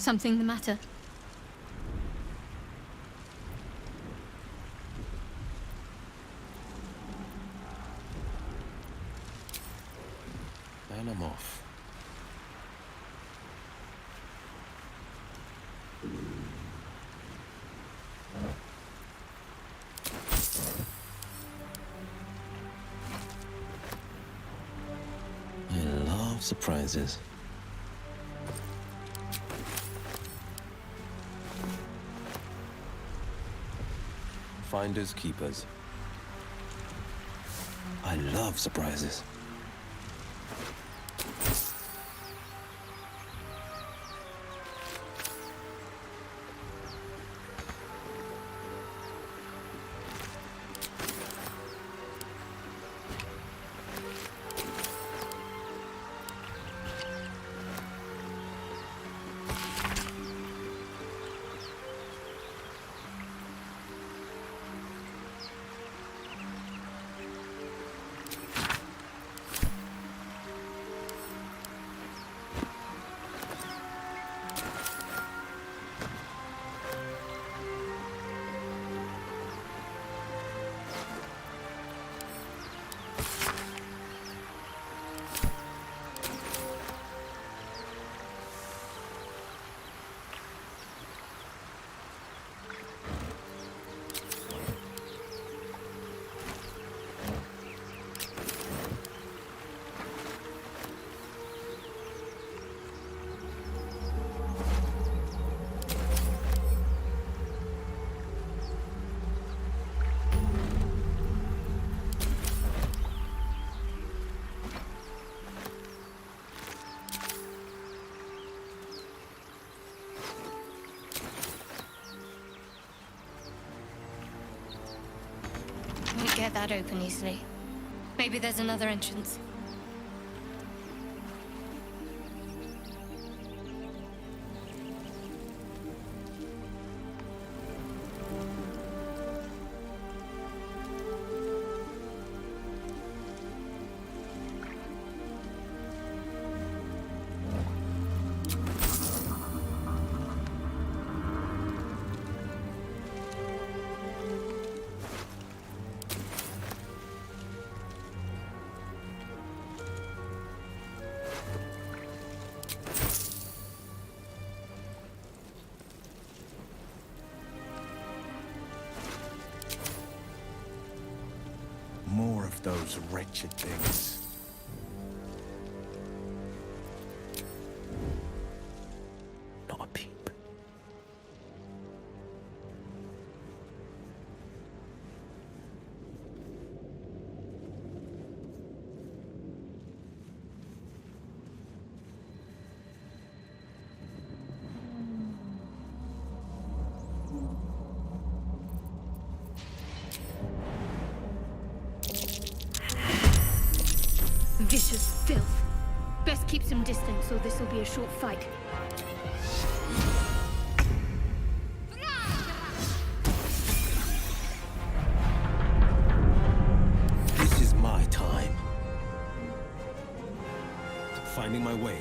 Something the matter? And I'm off. I love surprises. Finders keepers. I love surprises. Won't get that open easily. Maybe there's another entrance. More of those wretched things. Not a peep. Vicious filth. Best keep some distance, or this'll be a short fight. This is my time. Finding my way.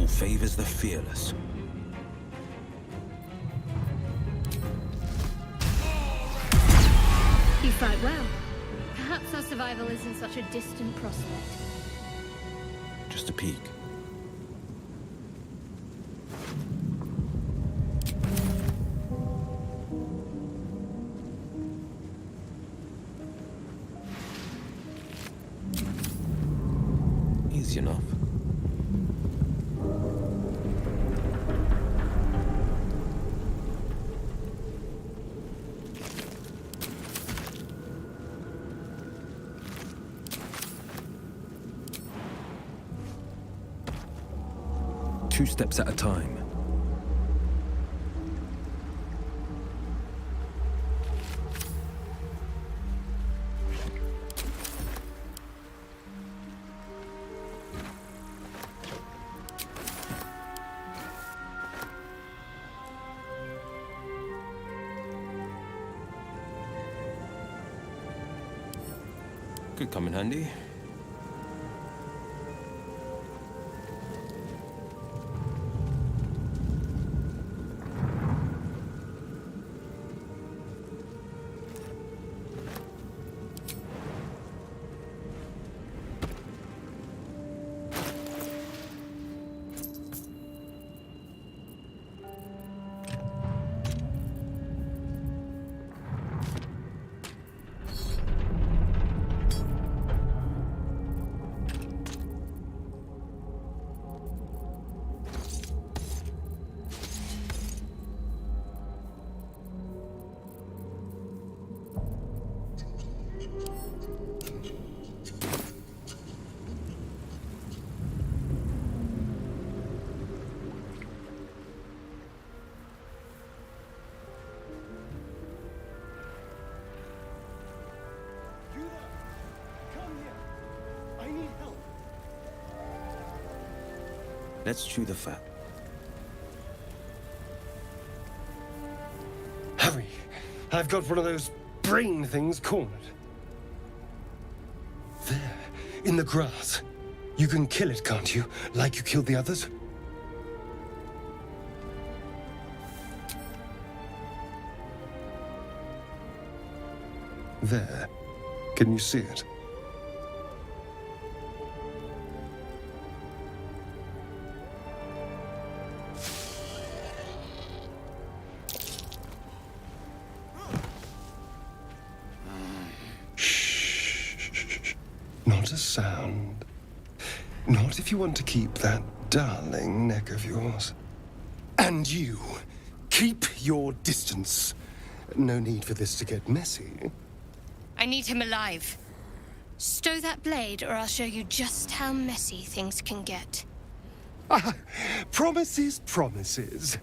Favors the fearless. You fight well. Perhaps our survival isn't such a distant prospect. Just a peek. Easy enough. Two steps at a time. Could come in handy. Let's chew the fat. Hurry! I've got one of those brain things cornered. There, in the grass. You can kill it, can't you? Like you killed the others? There. Can you see it? Not a sound. Not if you want to keep that darling neck of yours. And you, keep your distance. No need for this to get messy. I need him alive. Stow that blade, or I'll show you just how messy things can get. Promises, promises.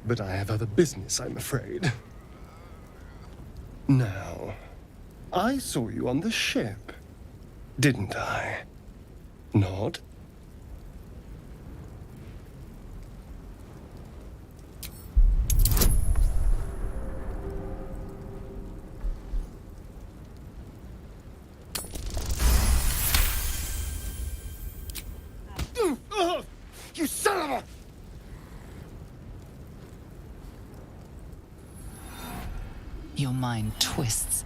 But I have other business, I'm afraid. Now, I saw you on the ship, didn't I? Nod? You son of a... Your mind twists.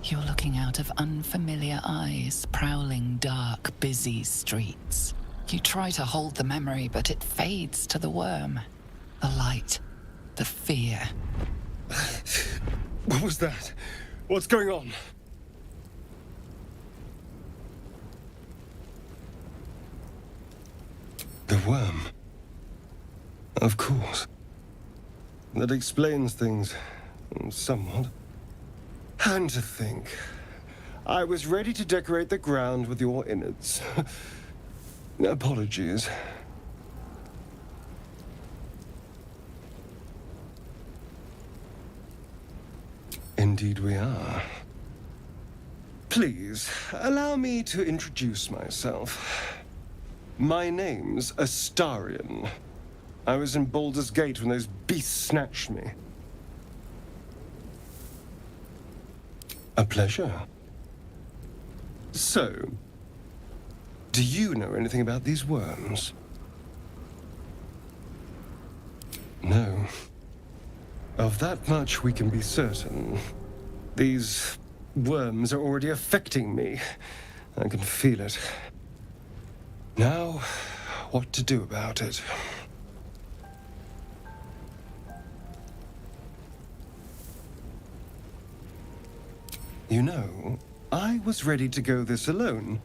You're looking out of unfamiliar eyes, prowling dark, busy streets. You try to hold the memory, but it fades to the worm. The light, the fear. What was that? What's going on? The worm. Of course. That explains things somewhat. And to think, I was ready to decorate the ground with your innards. Apologies. Indeed we are. Please, allow me to introduce myself. My name's Astarion. I was in Baldur's Gate when those beasts snatched me. A pleasure. So, do you know anything about these worms? No. Of that much we can be certain. These worms are already affecting me. I can feel it. Now, what to do about it? You know, I was ready to go this alone,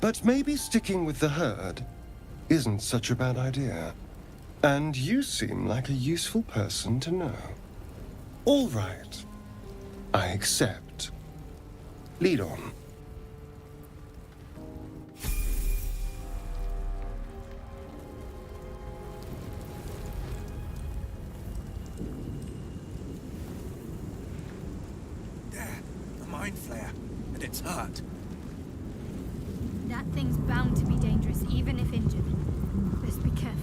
but maybe sticking with the herd isn't such a bad idea. And you seem like a useful person to know. All right. I accept. Lead on. Mind flare, and it's hurt. That thing's bound to be dangerous, even if injured. Let's be careful.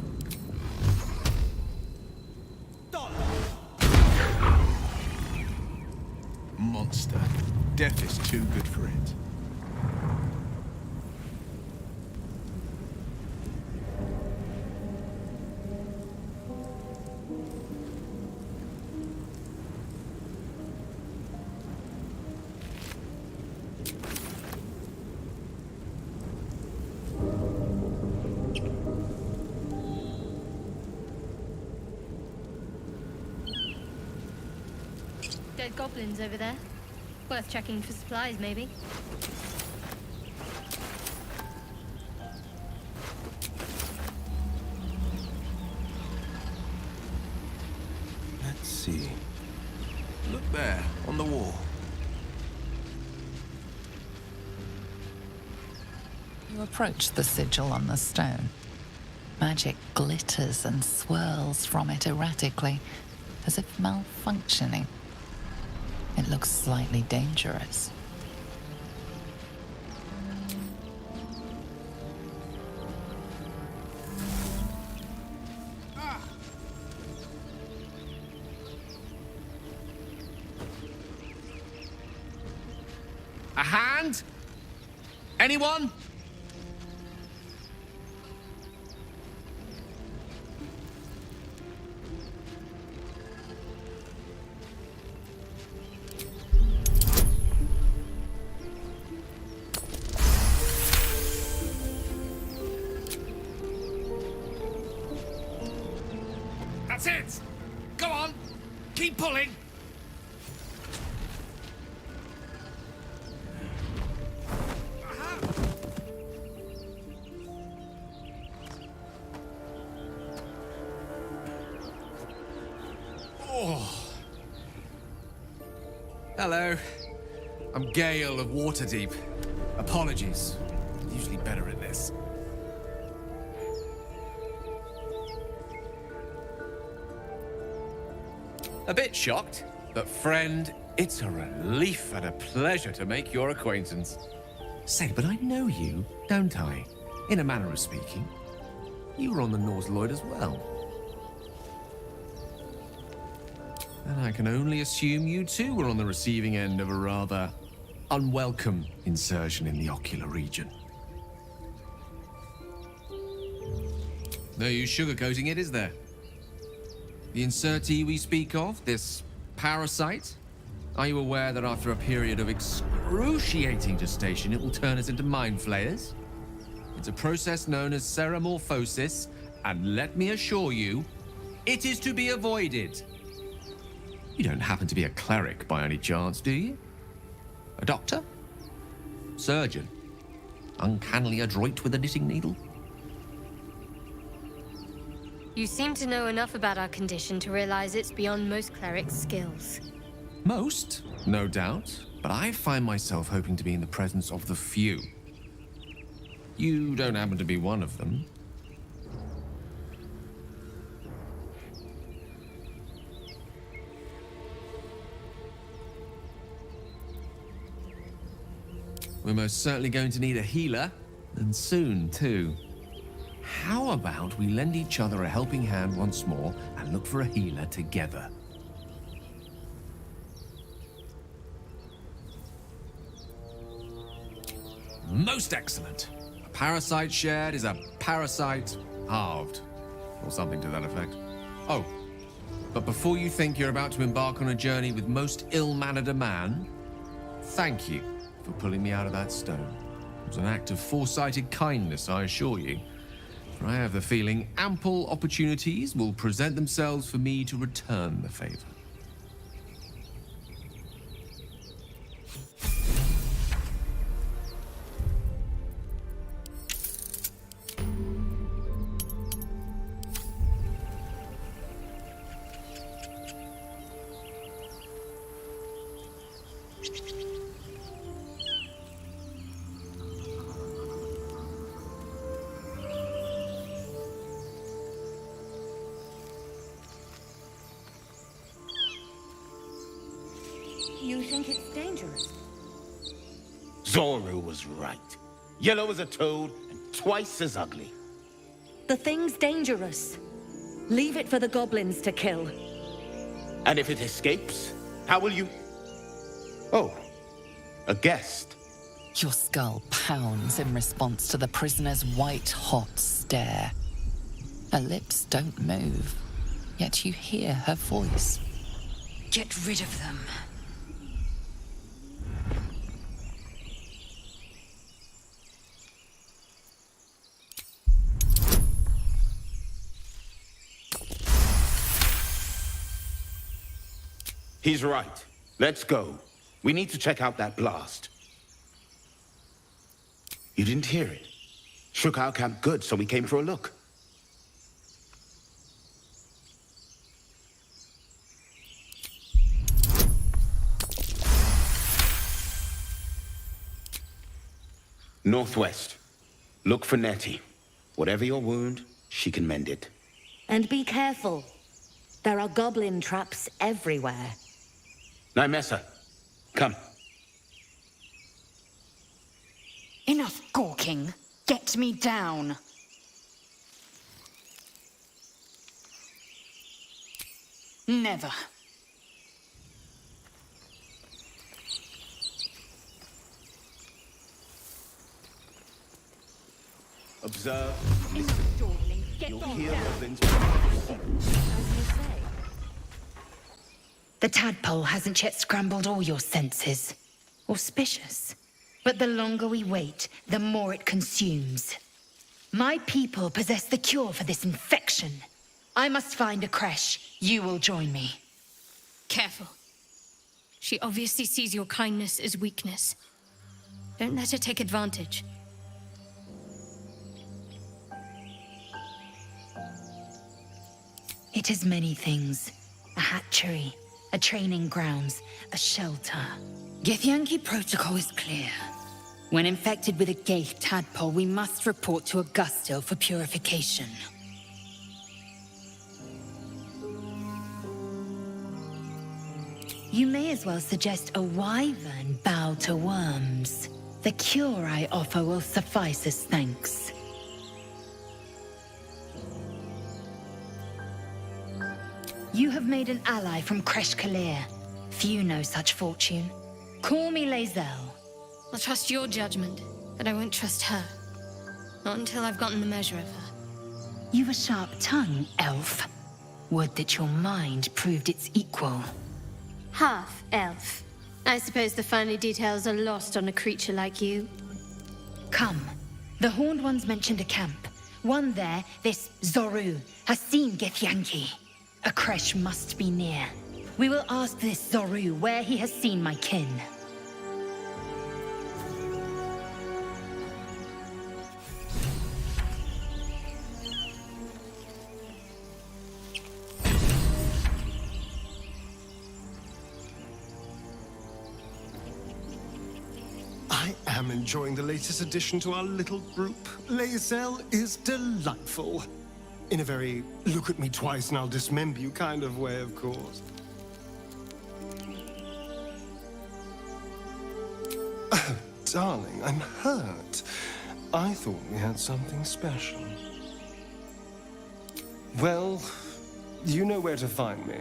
Monster. Death is too good for it. dead goblins over there. Worth checking for supplies, maybe. Let's see. Look there, on the wall. You approach the sigil on the stone. Magic glitters and swirls from it erratically, as if malfunctioning. It looks slightly dangerous. A hand? Anyone? That's it! Go on! Keep pulling! Hello. I'm Gale of Waterdeep. Apologies. I'm usually better at this. A bit shocked, but friend, it's a relief and a pleasure to make your acquaintance. Say, but I know you, don't I? In a manner of speaking. You were on the Norse Lloyd as well. And I can only assume you too were on the receiving end of a rather unwelcome insertion in the ocular region. No use sugarcoating it, is there? The insertee we speak of, this parasite, are you aware that after a period of excruciating gestation, it will turn us into mind flayers? It's a process known as ceramorphosis, and let me assure you, it is to be avoided. You don't happen to be a cleric by any chance, do you? A doctor? Surgeon? Uncannily adroit with a knitting needle? You seem to know enough about our condition to realize it's beyond most clerics' skills. Most, no doubt, but I find myself hoping to be in the presence of the few. You don't happen to be one of them. We're most certainly going to need a healer, and soon, too. How about we lend each other a helping hand once more and look for a healer together? Most excellent. A parasite shared is a parasite halved, or something to that effect. Oh, but before you think you're about to embark on a journey with most ill-mannered a man, thank you for pulling me out of that stone. It was an act of foresighted kindness, I assure you. For I have the feeling ample opportunities will present themselves for me to return the favor. You think it's dangerous? Zoru was right. Yellow as a toad and twice as ugly. The thing's dangerous. Leave it for the goblins to kill. And if it escapes, how will you... Oh, a guest. Your skull pounds in response to the prisoner's white-hot stare. Her lips don't move, yet you hear her voice. Get rid of them. He's right. Let's go. We need to check out that blast. You didn't hear it? Shook our camp good, so we came for a look. Northwest. Look for Nettie. Whatever your wound, she can mend it. And be careful. There are goblin traps everywhere. Nymessa, come. Enough gawking. Get me down. Never. Observe, listen. Enough dawdling. Get You'll things hear down. goblins. As you say. The tadpole hasn't yet scrambled all your senses. Auspicious. But the longer we wait, the more it consumes. My people possess the cure for this infection. I must find a creche. You will join me. Careful. She obviously sees your kindness as weakness. Don't let her take advantage. It is many things. A hatchery, a training grounds, a shelter. Githyanki protocol is clear. When infected with a Gaith tadpole, we must report to Augustil for purification. You may as well suggest a wyvern bow to worms. The cure I offer will suffice as thanks. You have made an ally from Kresh Kalir. Few know such fortune. Call me Lae'zel. I'll trust your judgment, but I won't trust her. Not until I've gotten the measure of her. You've a sharp tongue, elf. Would that your mind proved its equal. Half elf. I suppose the finer details are lost on a creature like you. Come. The Horned Ones mentioned a camp. One there, this Zoru, has seen Githyanki. A creche must be near. We will ask this Zoru where he has seen my kin. I am enjoying the latest addition to our little group. Lae'zel is delightful. In a very look at me twice and I'll dismember you kind of way, of course. Oh, darling, I'm hurt. I thought we had something special. Well, you know where to find me.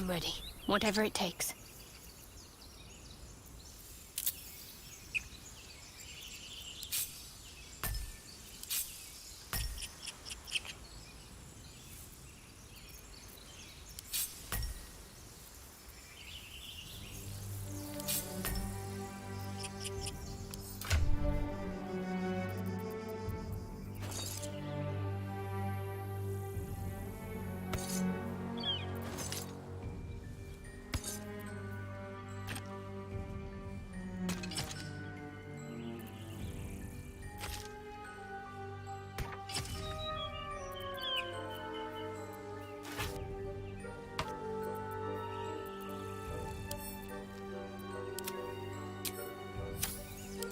I'm ready. Whatever it takes.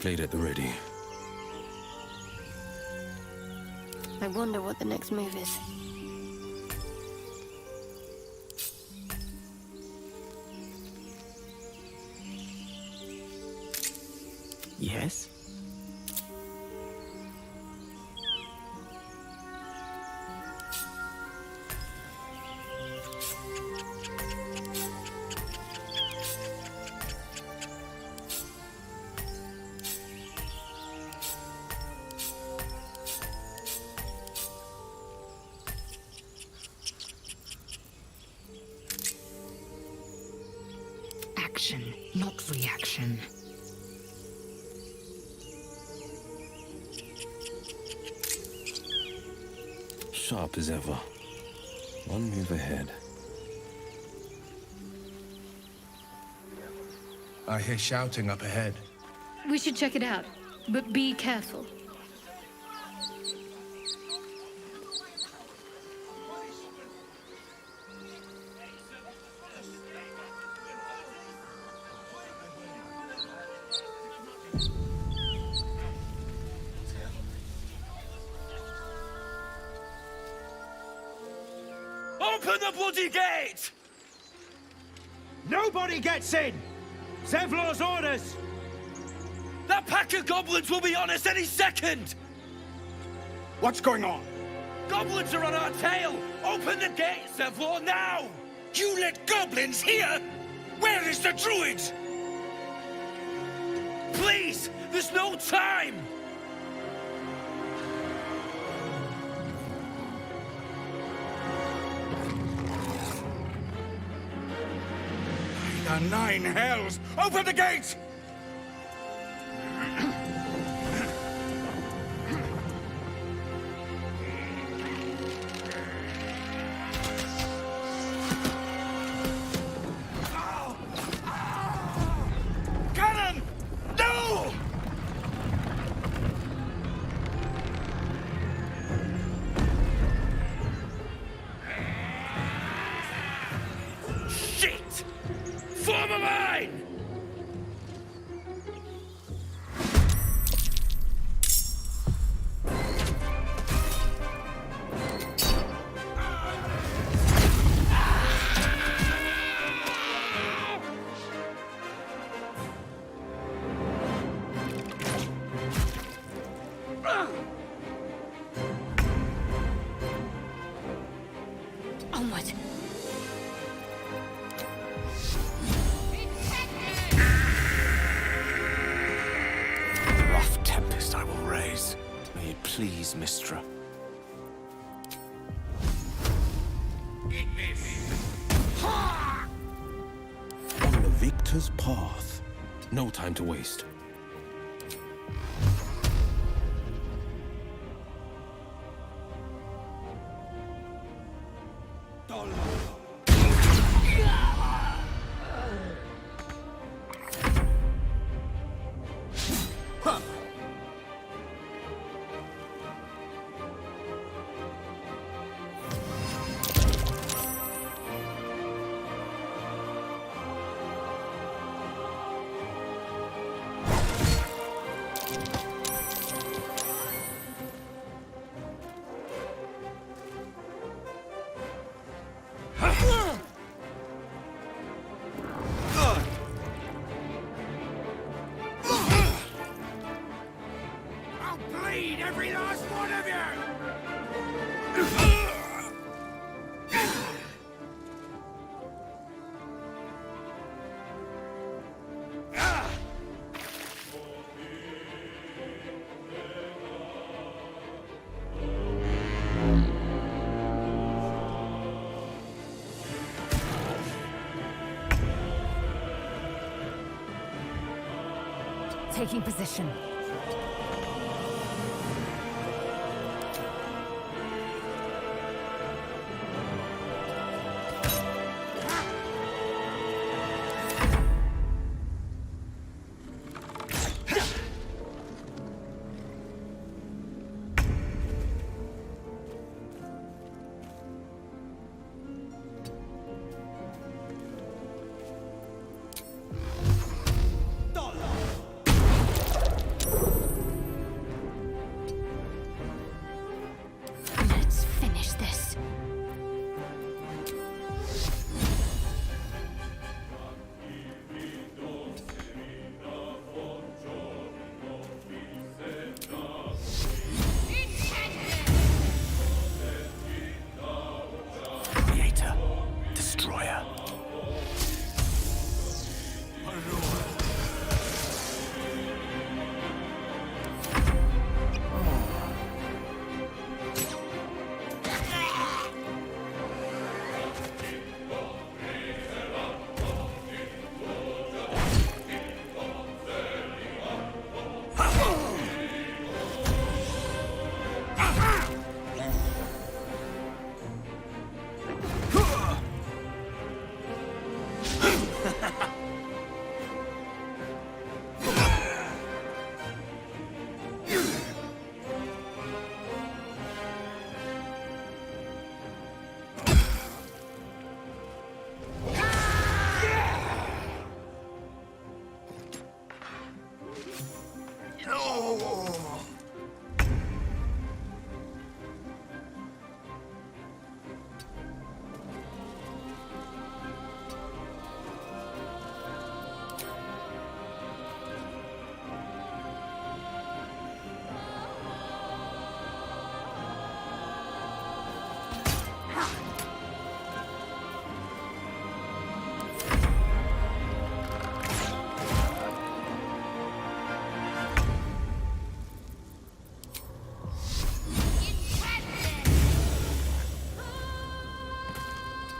Blade at the ready. I wonder what the next move is. Yes? Action, not reaction. Sharp as ever. One move ahead. I hear shouting up ahead. We should check it out, but be careful. Open the bloody gate! Nobody gets in! Zevlor's orders! That pack of goblins will be on us any second! What's going on? Goblins are on our tail! Open the gate, Zevlor, now! You let goblins here? Where is the druid? Please! There's no time! The nine hells! Open the gate! Cannon! No! Shit! Form a line! Onward. Rough tempest I will raise. May it please, Mistra. On the victor's path. No time to waste. Taking position. Let's finish this. Creator. Destroyer.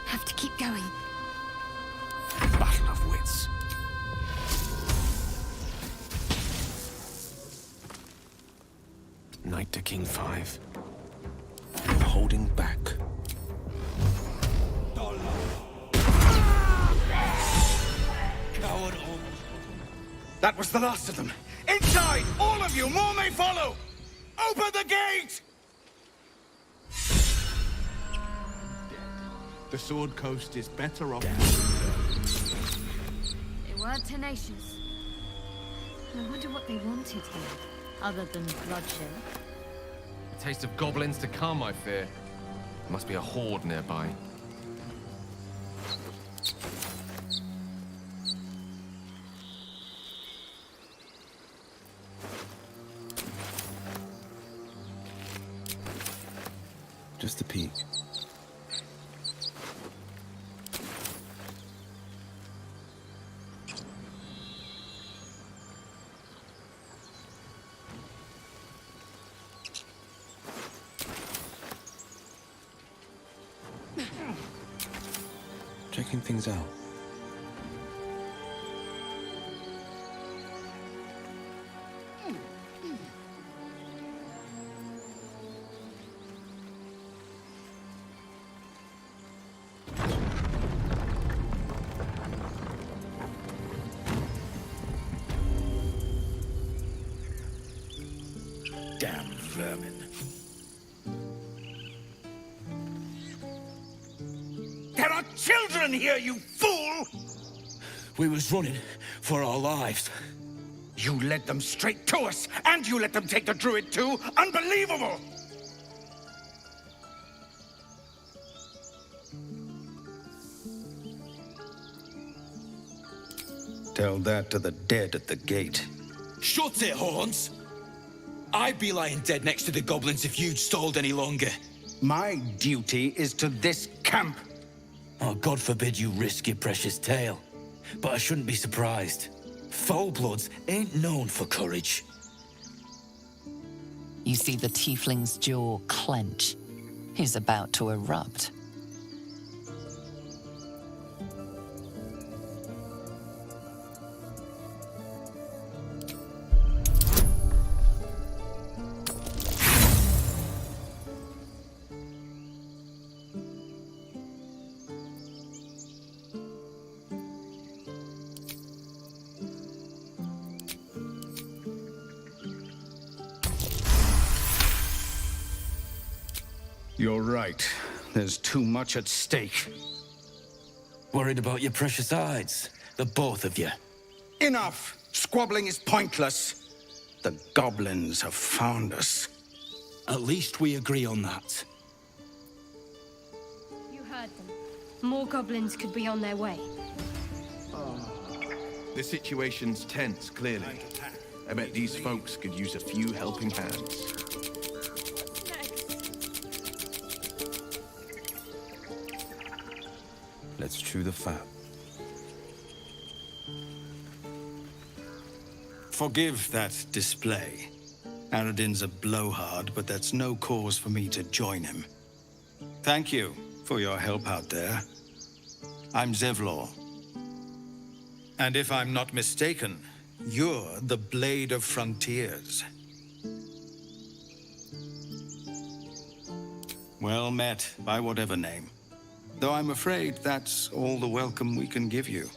Have to keep going. Battle of wits. Knight to King 5. Holding back. Coward. That was the last of them. Inside! All of you! More may follow! Open the gate! The Sword Coast is better off. They were tenacious. I wonder what they wanted here, other than bloodshed. A taste of goblins to come, I fear. Must be a horde nearby. Just a peek. Checking things out. Damn vermin. There are children here, you fool! We was running for our lives. You led them straight to us, and you let them take the druid too? Unbelievable! Tell that to the dead at the gate. Shut it, Horns! I'd be lying dead next to the goblins if you'd stalled any longer. My duty is to this camp. Oh, God forbid you risk your precious tail. But I shouldn't be surprised. Foulbloods ain't known for courage. You see the tiefling's jaw clench. He's about to erupt. You're right. There's too much at stake. Worried about your precious hides, the both of you. Enough! Squabbling is pointless. The goblins have found us. At least we agree on that. You heard them. More goblins could be on their way. The situation's tense, clearly. I bet these folks could use a few helping hands. Let's chew the fat. Forgive that display. Aradin's a blowhard, but that's no cause for me to join him. Thank you for your help out there. I'm Zevlor. And if I'm not mistaken, you're the Blade of Frontiers. Well met, by whatever name. Though I'm afraid that's all the welcome we can give you.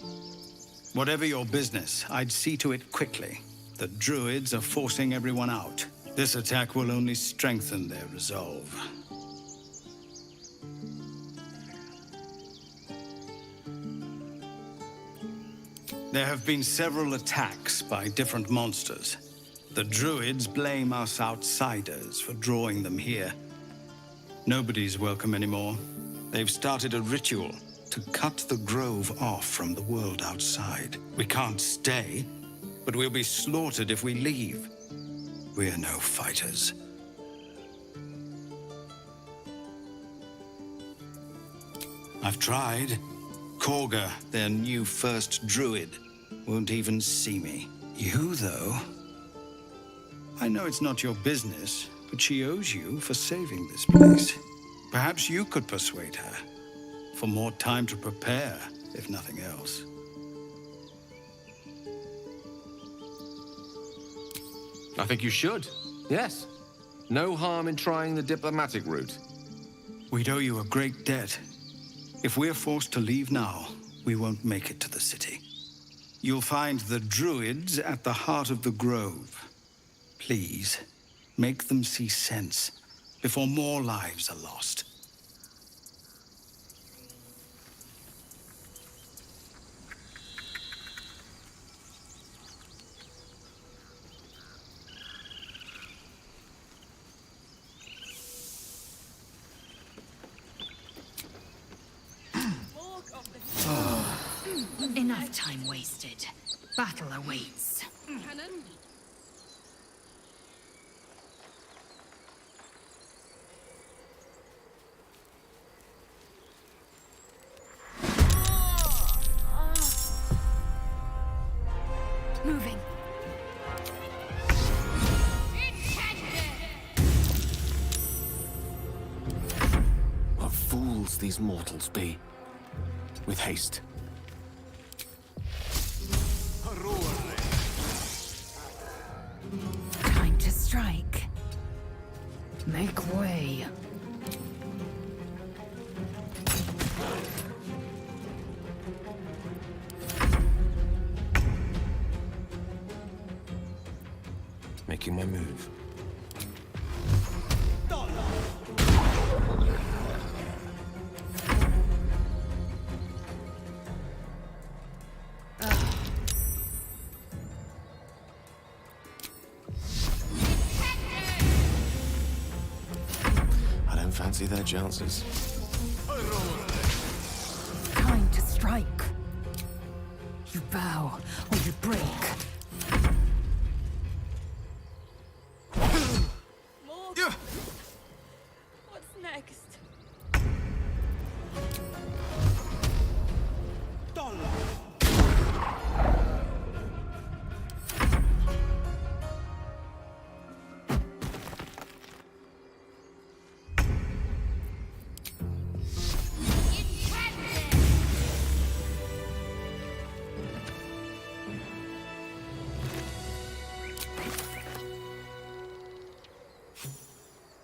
Whatever your business, I'd see to it quickly. The druids are forcing everyone out. This attack will only strengthen their resolve. There have been several attacks by different monsters. The druids blame us outsiders for drawing them here. Nobody's welcome anymore. They've started a ritual to cut the grove off from the world outside. We can't stay, but we'll be slaughtered if we leave. We're no fighters. I've tried. Korga, their new first druid, won't even see me. You, though? I know it's not your business, but she owes you for saving this place. Perhaps you could persuade her. For more time to prepare, if nothing else. I think you should. Yes. No harm in trying the diplomatic route. We'd owe you a great debt. If we're forced to leave now, we won't make it to the city. You'll find the druids at the heart of the grove. Please, make them see sense before more lives are lost. Enough time wasted. Battle awaits. Moving. What fools these mortals be. With haste. Time to strike. Make way. Making my move. Fancy their chances. Time to strike. You bow or you break. What's next?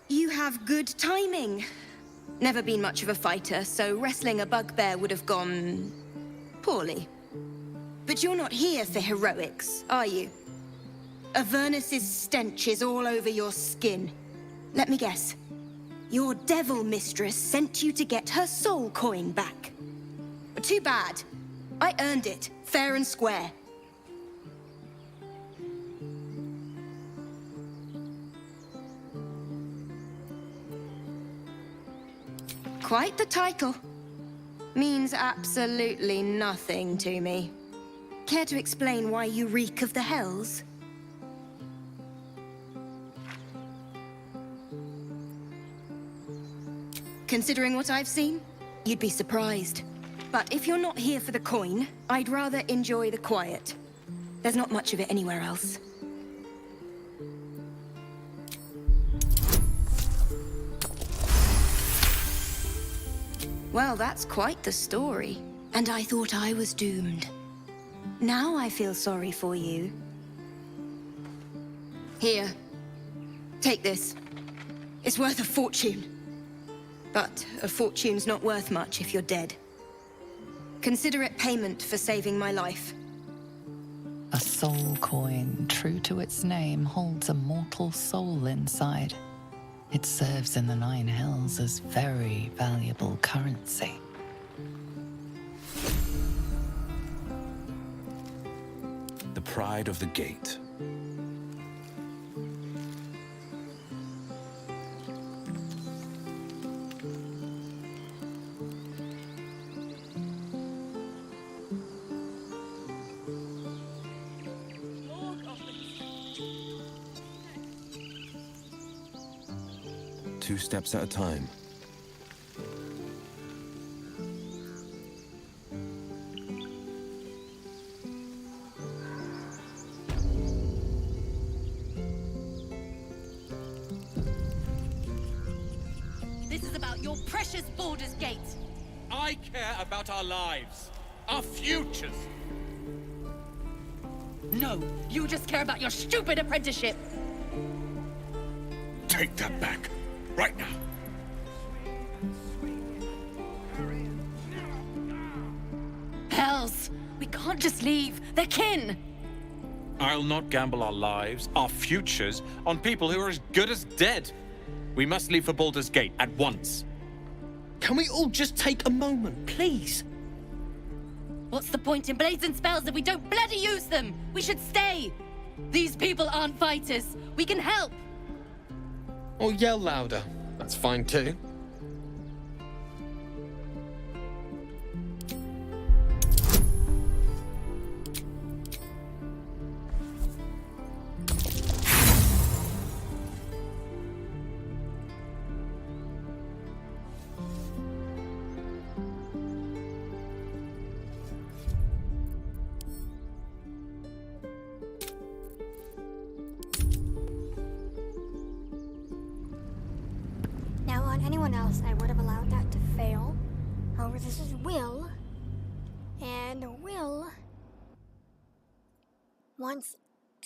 You have good timing. Never been much of a fighter, so wrestling a bugbear would have gone poorly. But you're not here for heroics, are you? Avernus's stench is all over your skin. Let me guess. Your devil mistress sent you to get her soul coin back. But too bad. I earned it, fair and square. Quite the title. Means absolutely nothing to me. Care to explain why you reek of the hells? Considering what I've seen, you'd be surprised. But if you're not here for the coin, I'd rather enjoy the quiet. There's not much of it anywhere else. Well, that's quite the story. And I thought I was doomed. Now I feel sorry for you. Here. Take this. It's worth a fortune. But a fortune's not worth much if you're dead. Consider it payment for saving my life. A soul coin, true to its name, holds a mortal soul inside. It serves in the Nine Hells as very valuable currency. The pride of the gate. Two steps at a time. This is about your precious Baldur's Gate. I care about our lives, our futures. No, you just care about your stupid apprenticeship. Take that back, right now. Hells, we can't just leave. They're kin. I'll not gamble our lives, our futures, on people who are as good as dead. We must leave for Baldur's Gate at once. Can we all just take a moment, please? What's the point in blades and spells if we don't bloody use them? We should stay. These people aren't fighters. We can help. Or yell louder. That's fine too. Now, on anyone else, I would have allowed that to fail. However, this is Wyll, and Wyll wants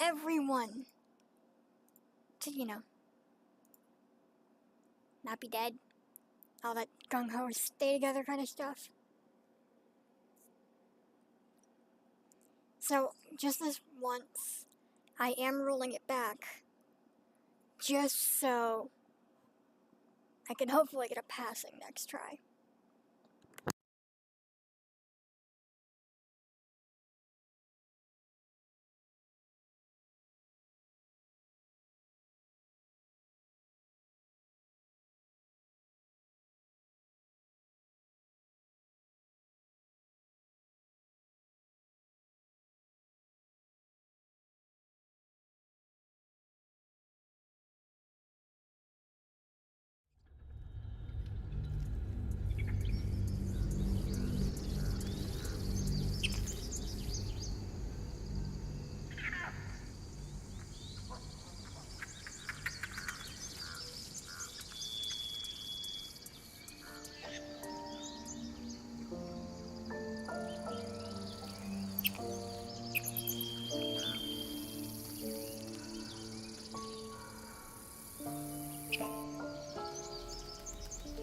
everyone to, not be dead. All that gung-ho stay together kind of stuff. So, just this once, I am rolling it back, just so I can hopefully get a passing next try.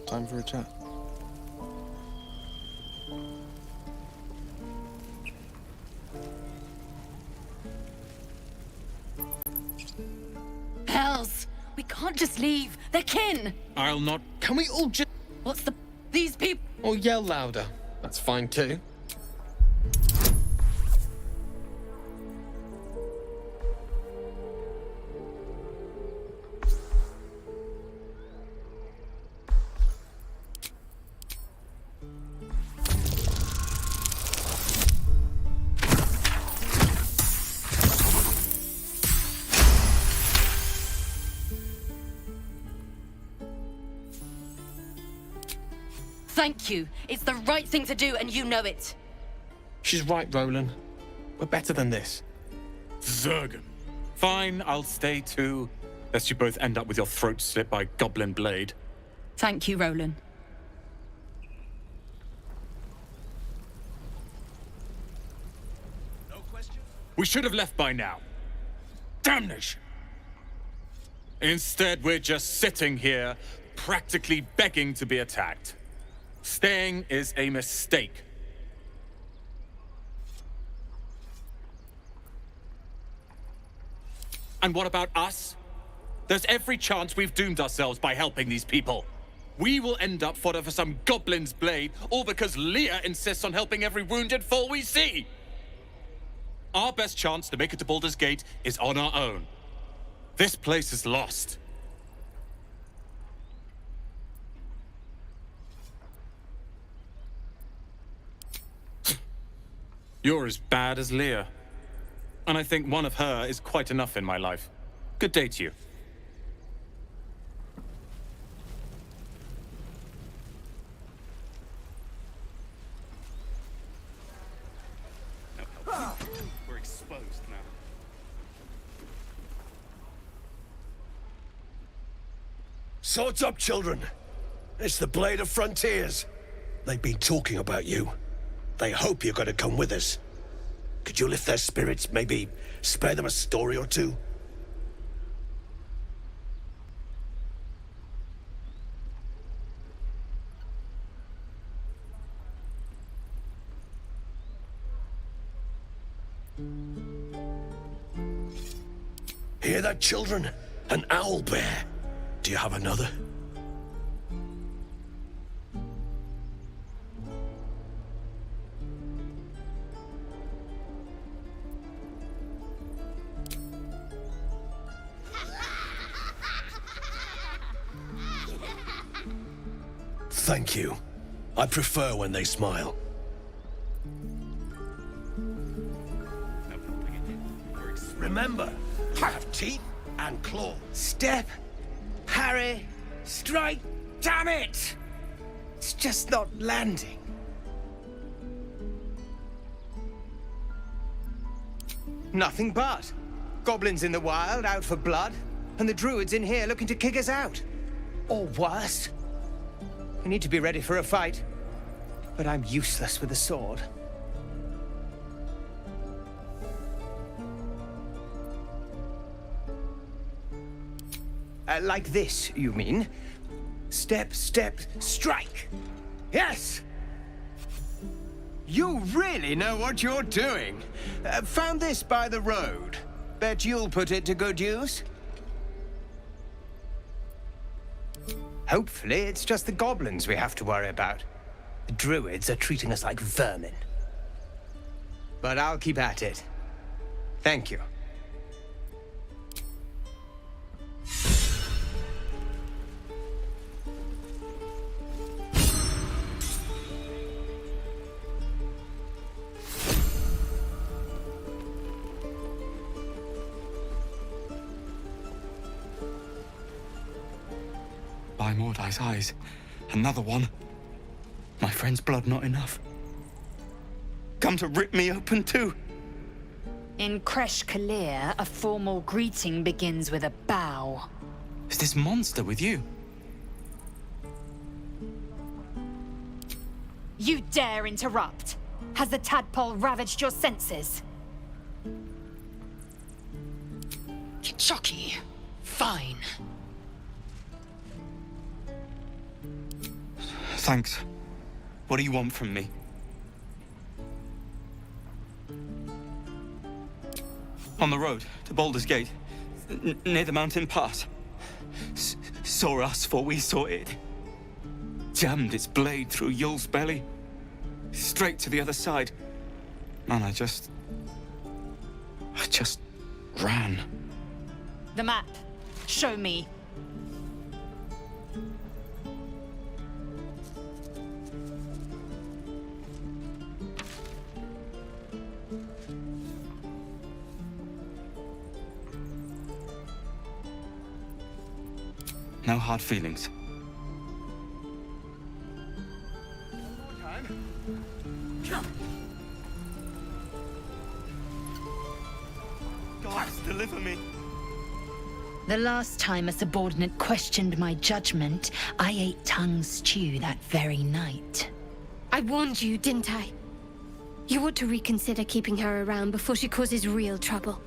Time for a chat. Hells, We can't just leave. They're kin. I'll not... Can we all just... What's the... These people... Or yell louder. That's fine too. Thank you. It's the right thing to do, and you know it. She's right, Roland. We're better than this. Zergan. Fine, I'll stay too. Lest you both end up with your throats slit by goblin blade. Thank you, Roland. No question? We should have left by now. Damnation! Instead, we're just sitting here, practically begging to be attacked. Staying is a mistake. And what about us? There's every chance we've doomed ourselves by helping these people. We will end up fodder for some goblin's blade, all because Leah insists on helping every wounded foe we see. Our best chance to make it to Baldur's Gate is on our own. This place is lost. You're as bad as Leah. And I think one of her is quite enough in my life. Good day to you. We're exposed now. Swords up, children. It's the Blade of Frontiers. They've been talking about you. They hope you're going to come with us. Could you lift their spirits, maybe spare them a story or two? Hear that, children? An owl bear. Do you have another? Thank you. I prefer when they smile. Remember, I have teeth and claws. Step, parry, strike. Damn it! It's just not landing. Nothing but. Goblins in the wild, out for blood, and the druids in here looking to kick us out. Or worse. We need to be ready for a fight, but I'm useless with a sword. Like this, you mean? Step, step, strike. Yes! You really know what you're doing. Found this by the road. Bet you'll put it to good use. Hopefully, it's just the goblins we have to worry about. The druids are treating us like vermin. But I'll keep at it. Thank you. By Mordai's eyes, another one. My friend's blood not enough. Come to rip me open too. In Kresh Kalir, a formal greeting begins with a bow. Is this monster with you? You dare interrupt? Has the tadpole ravaged your senses? Chucky. Fine. Thanks. What do you want from me? On the road to Baldur's Gate, near the mountain pass. saw us before we saw it. Jammed its blade through Yul's belly, straight to the other side. And I just ran. The map. Show me. No hard feelings. Gods, deliver me. The last time a subordinate questioned my judgment, I ate tongue stew that very night. I warned you, didn't I? You ought to reconsider keeping her around before she causes real trouble.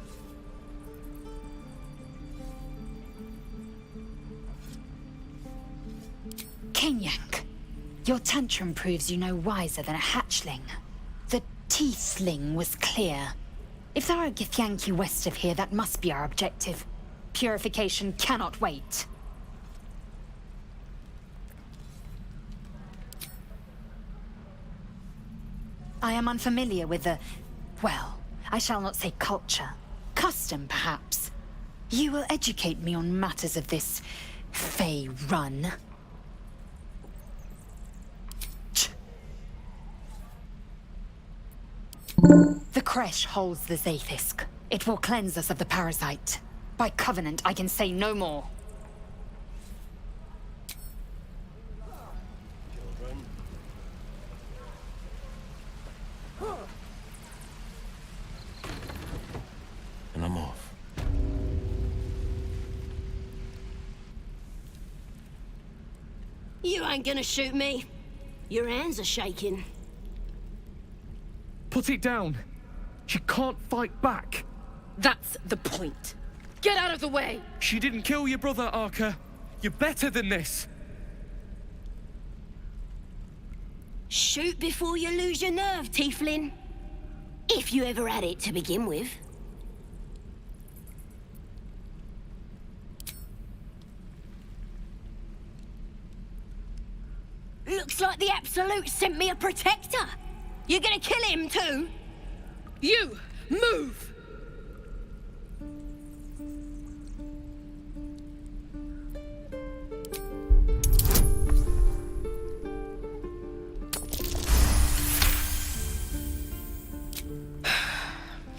Kenyank, your tantrum proves you no wiser than a hatchling. The Tiefling was clear. If there are Githyanki west of here, that must be our objective. Purification cannot wait. I am unfamiliar with the... well, I shall not say culture. Custom, perhaps. You will educate me on matters of this... Fey run. The creche holds the Zaithisk. It will cleanse us of the parasite. By covenant, I can say no more. And I'm off. You ain't gonna shoot me. Your hands are shaking. Put it down. She can't fight back. That's the point. Get out of the way! She didn't kill your brother, Arka. You're better than this. Shoot before you lose your nerve, Tiefling. If you ever had it to begin with. Looks like the Absolute sent me a protector. You're gonna kill him too? You, move!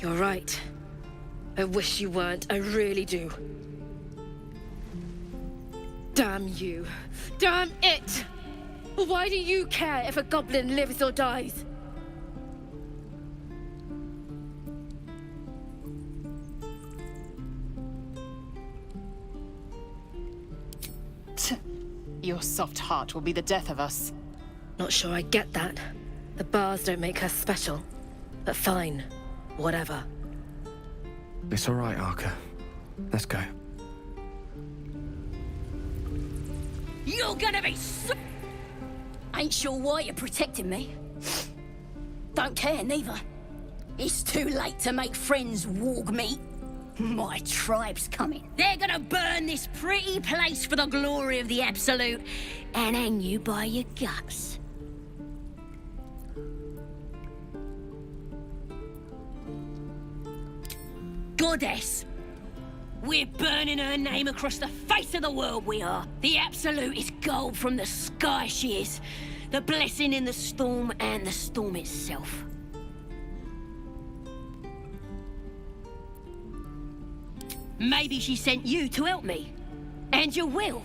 You're right. I wish you weren't, I really do. Damn you. Damn it! Why do you care if a goblin lives or dies? Your soft heart will be the death of us. Not sure I get that. The bars don't make her special. But fine. Whatever. It's all right, Arka. Let's go. You're gonna be so... Ain't sure why you're protecting me. Don't care, neither. It's too late to make friends, warg meat. My tribe's coming. They're gonna burn this pretty place for the glory of the Absolute and hang you by your guts. Goddess! We're burning her name across the face of the world, we are. The Absolute is gold from the sky, she is. The blessing in the storm and the storm itself. Maybe she sent you to help me. And you will,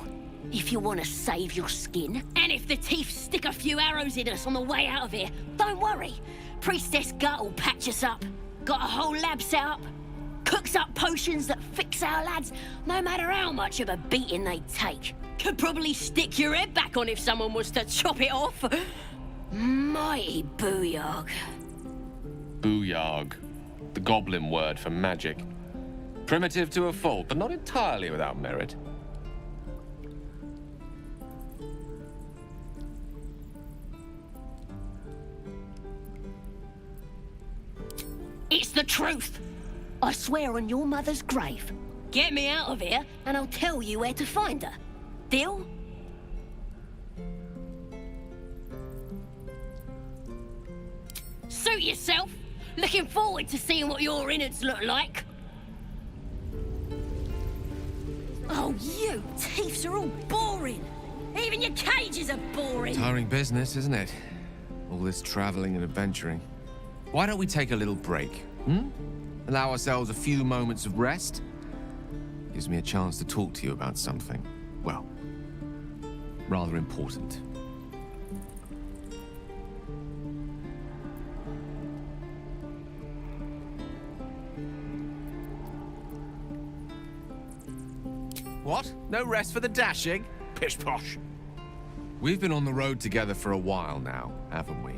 if you want to save your skin. And if the teeth stick a few arrows in us on the way out of here, don't worry. Priestess Gut will patch us up. Got a whole lab set up. Cooks up potions that fix our lads, no matter how much of a beating they take. Could probably stick your head back on if someone was to chop it off. Mighty booyarg. Booyarg. The goblin word for magic. Primitive to a fault, but not entirely without merit. It's the truth. I swear on your mother's grave. Get me out of here, and I'll tell you where to find her. Deal? Suit yourself. Looking forward to seeing what your innards look like. Oh, you thieves are all boring. Even your cages are boring. Tiring business, isn't it? All this traveling and adventuring. Why don't we take a little break, Allow ourselves a few moments of rest? Gives me a chance to talk to you about something, well, rather important. What? No rest for the dashing? Pish posh. We've been on the road together for a while now, haven't we?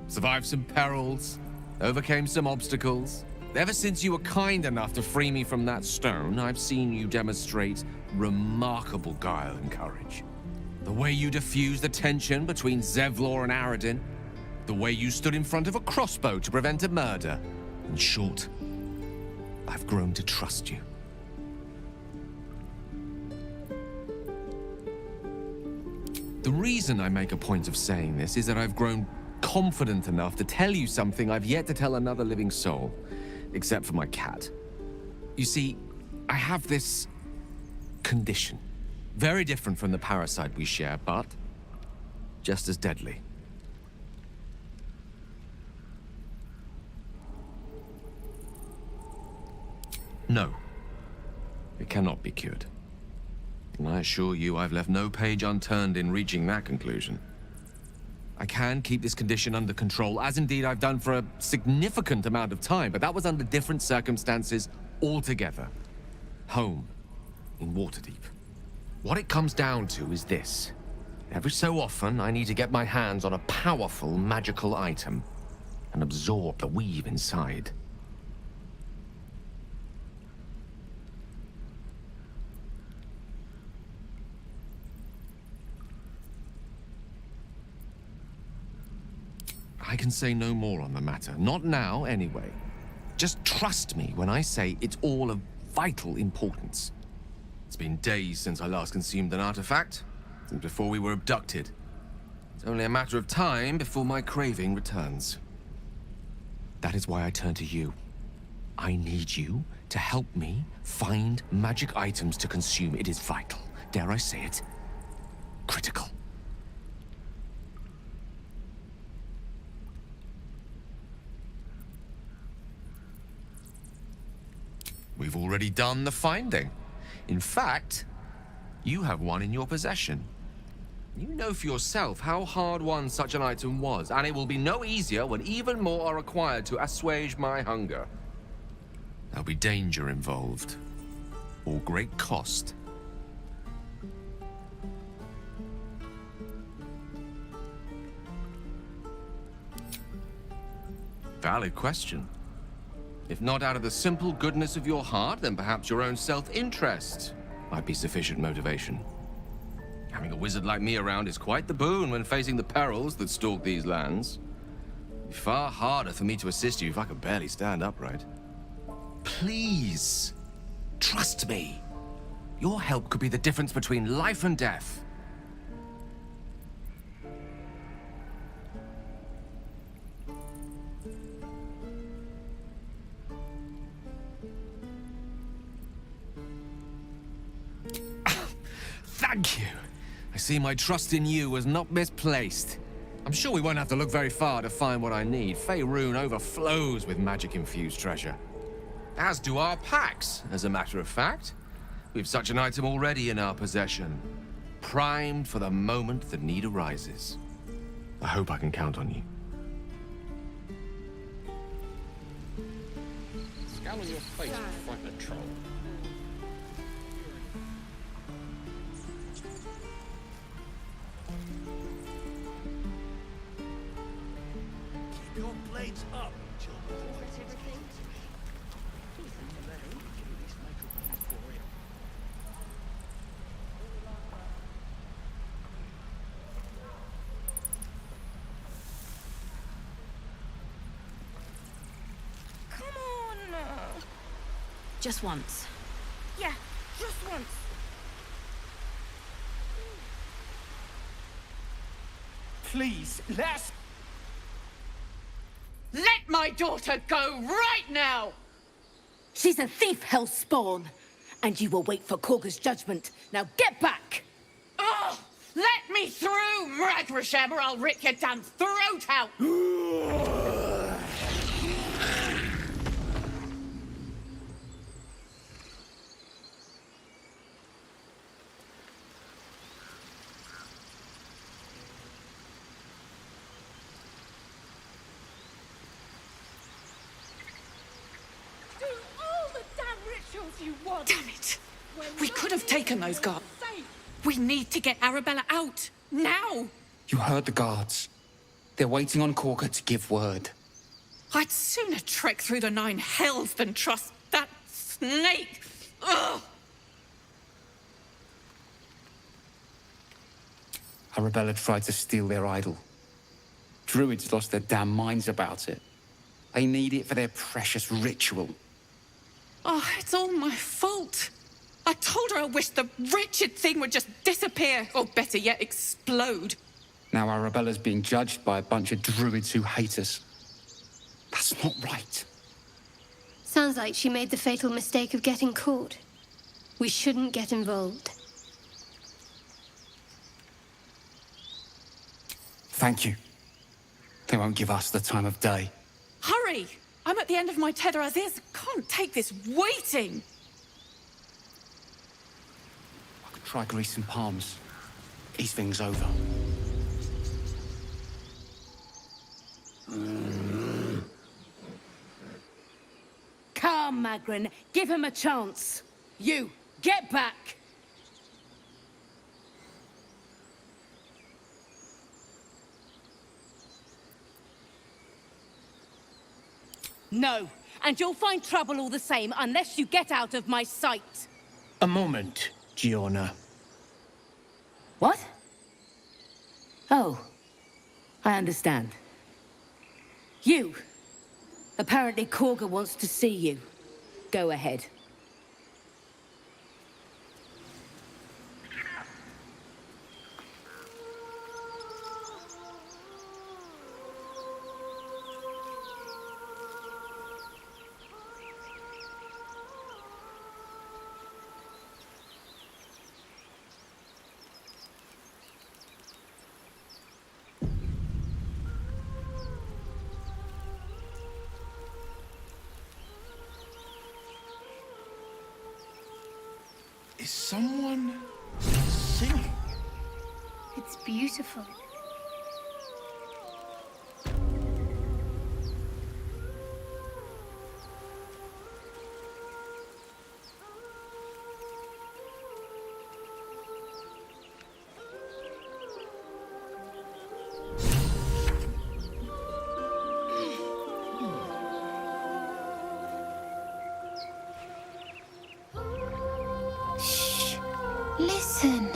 Survived some perils, overcame some obstacles. Ever since you were kind enough to free me from that stone, I've seen you demonstrate remarkable guile and courage. The way you diffused the tension between Zevlor and Aradin. The way you stood in front of a crossbow to prevent a murder. In short, I've grown to trust you. The reason I make a point of saying this is that I've grown confident enough to tell you something I've yet to tell another living soul, except for my cat. You see, I have this condition. Very different from the parasite we share, but just as deadly. No, it cannot be cured. And I assure you I've left no page unturned in reaching that conclusion. I can keep this condition under control, as indeed I've done for a significant amount of time, but that was under different circumstances altogether. Home, in Waterdeep. What it comes down to is this. Every so often, I need to get my hands on a powerful magical item and absorb the weave inside. I can say no more on the matter. Not now, anyway. Just trust me when I say it's all of vital importance. It's been days since I last consumed an artifact, since before we were abducted. It's only a matter of time before my craving returns. That is why I turn to you. I need you to help me find magic items to consume. It is vital. Dare I say it? Critical. We've already done the finding. In fact, you have one in your possession. You know for yourself how hard won such an item was, and it will be no easier when even more are required to assuage my hunger. There'll be danger involved, or great cost. Valid question. If not out of the simple goodness of your heart, then perhaps your own self-interest might be sufficient motivation. Having a wizard like me around is quite the boon when facing the perils that stalk these lands. It'd be far harder for me to assist you if I could barely stand upright. Please, trust me. Your help could be the difference between life and death. Thank you. I see my trust in you was not misplaced. I'm sure we won't have to look very far to find what I need. Faerun overflows with magic-infused treasure. As do our packs, as a matter of fact. We've such an item already in our possession. Primed for the moment the need arises. I hope I can count on you. Scowl on your face, fight the troll. Your blades up, children. Just once. please, let's... Let my daughter go right now! She's a thief, hellspawn. And you will wait for Korga's judgment. Now get back! Oh! Let me through, Mragrasham, or I'll rip your damn throat out! You want. Damn it! We could have taken those guards. We need to get Arabella out. Now! You heard the guards. They're waiting on Korga to give word. I'd sooner trek through the 9 hells than trust that snake. Ugh! Arabella tried to steal their idol. Druids lost their damn minds about it. They need it for their precious ritual. Oh, it's all my fault. I told her I wished the wretched thing would just disappear, or better yet, explode. Now Arabella's being judged by a bunch of druids who hate us. That's not right. Sounds like she made the fatal mistake of getting caught. We shouldn't get involved. Thank you. They won't give us the time of day. Hurry! I'm at the end of my tether as is. Can't take this waiting. I could try greasing palms. Ease things over. Come, Magrin. Give him a chance. You, get back! No, and you'll find trouble all the same unless you get out of my sight. A moment, Giona. What? Oh, I understand. You. Apparently Korga wants to see you. Go ahead. Is someone singing? It's beautiful. Listen.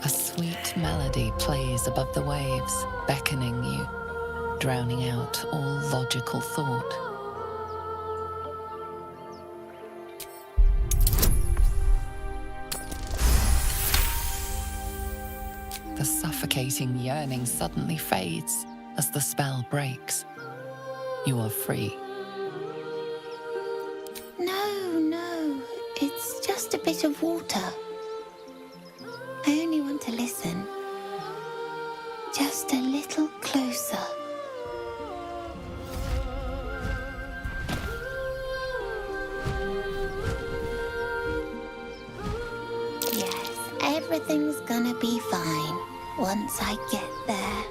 A sweet melody plays above the waves, beckoning you, drowning out all logical thought. The suffocating yearning suddenly fades as the spell breaks. You are free. No. It's just a bit of water. I only want to listen. Just a little closer. Yes, everything's gonna be fine once I get there.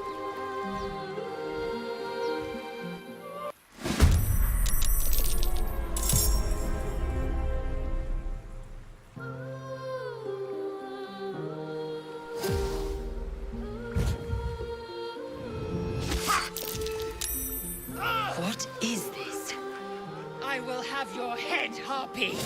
What is this? I will have your head, Harpy!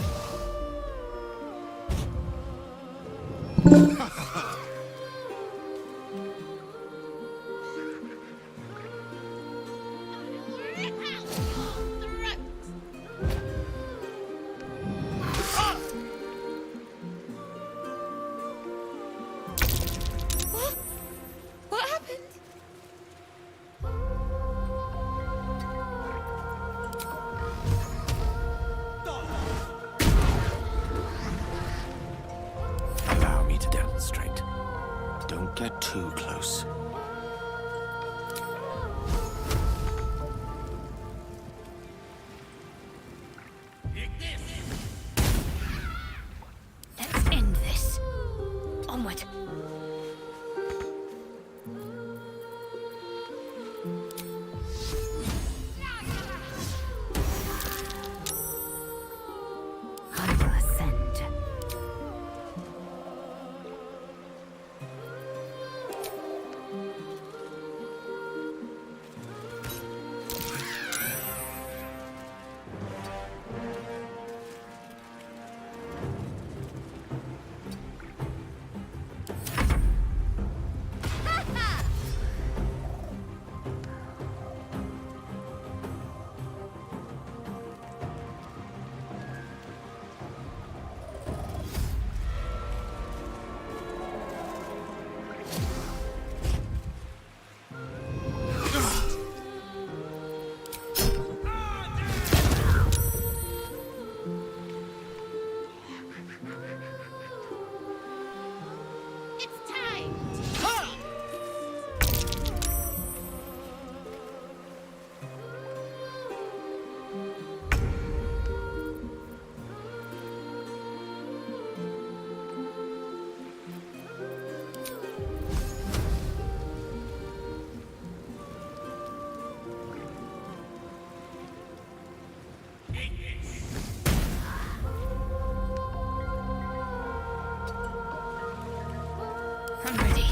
too close. Let's end this. Onward. I will ascend. I'm ready.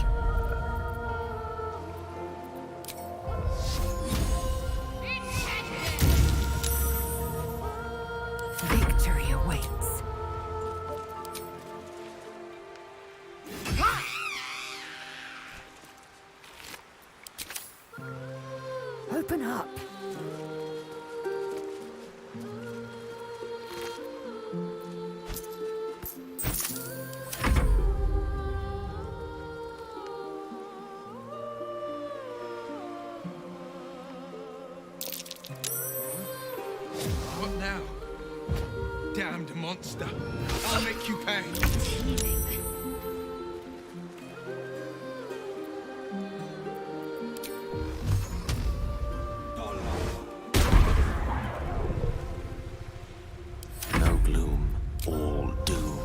Victory awaits. Open up. What now? Damned monster. I'll make you pay. No gloom, all doom.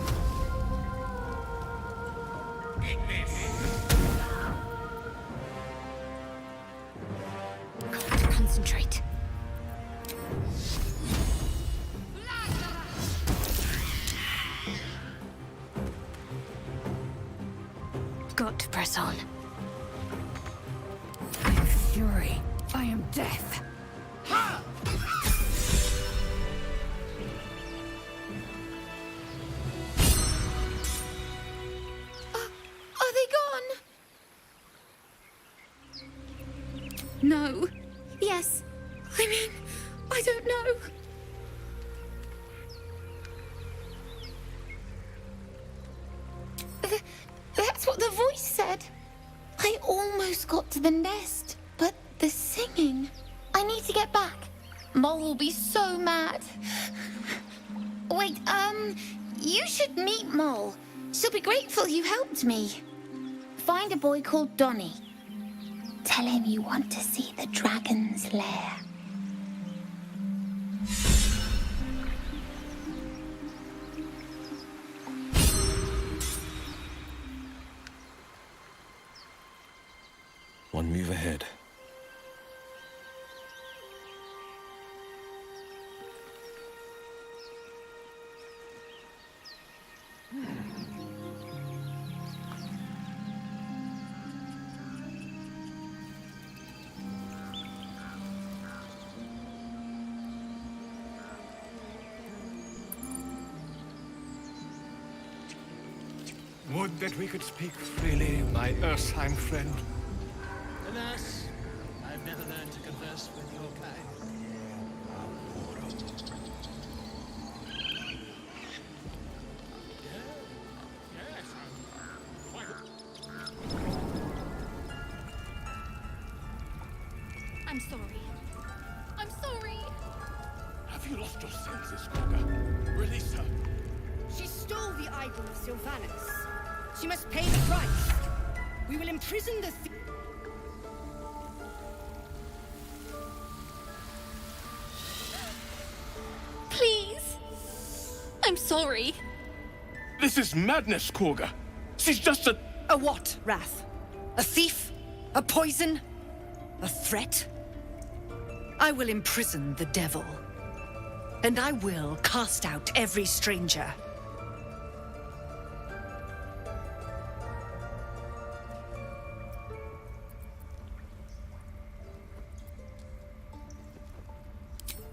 Got to concentrate. Got to press on. I am fury. I am death. Are they gone? No. Yes. I mean, I don't know. That's what the voice said. I almost got to the nest, but the singing. I need to get back. Mole will be so mad. Wait, you should meet Mole. She'll be grateful you helped me. Find a boy called Donny. Tell him you want to see the dragon's lair. One move ahead. Would that we could speak freely, my Ursine friend. Alas, I've never learned to converse with your kind. I'm sorry. I'm sorry. Have you lost your senses, Gorga? Release her. She stole the idol of Sylvanas. She must pay the price. We will imprison the Please. I'm sorry. This is madness, Korga. She's just a... A what, Wrath? A thief? A poison? A threat? I will imprison the devil. And I will cast out every stranger.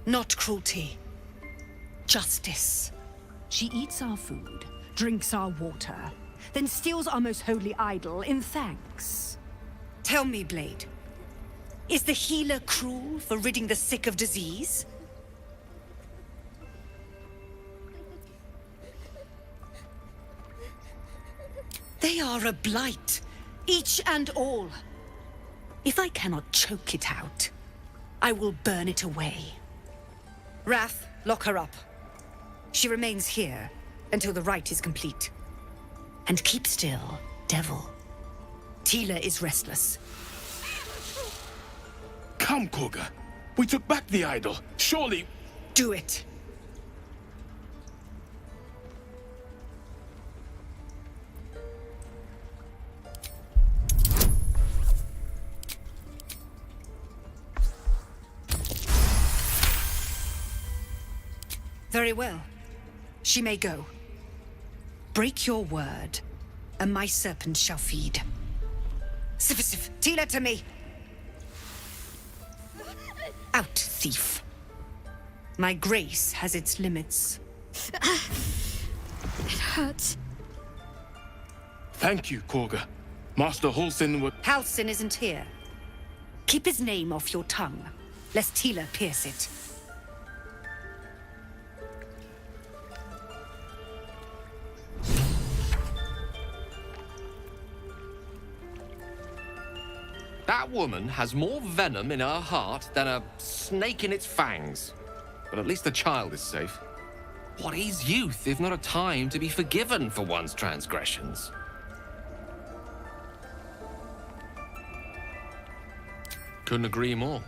Not cruelty. Justice. She eats our food, drinks our water, then steals our most holy idol in thanks. Tell me, Blade. Is the healer cruel for ridding the sick of disease? They are a blight, each and all. If I cannot choke it out, I will burn it away. Wrath, lock her up. She remains here until the rite is complete. And keep still, devil. Tila is restless. Come, Korga. We took back the idol. Surely... Do it. Very well. She may go. Break your word, and my serpent shall feed. Sif, Tila to me! Out, thief. My grace has its limits. It hurts. Thank you, Korga. Master Halsin would... Halsin isn't here. Keep his name off your tongue, lest Tila pierce it. That woman has more venom in her heart than a snake in its fangs. But at least the child is safe. What is youth if not a time to be forgiven for one's transgressions? Couldn't agree more.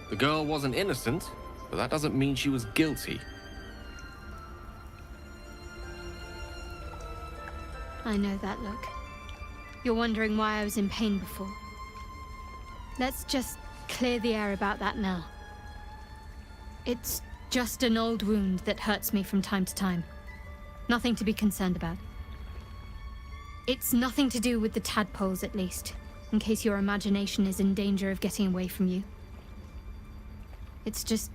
The girl wasn't innocent, but that doesn't mean she was guilty. I know that look. You're wondering why I was in pain before. Let's just clear the air about that now. It's just an old wound that hurts me from time to time. Nothing to be concerned about. It's nothing to do with the tadpoles, at least, in case your imagination is in danger of getting away from you. It's just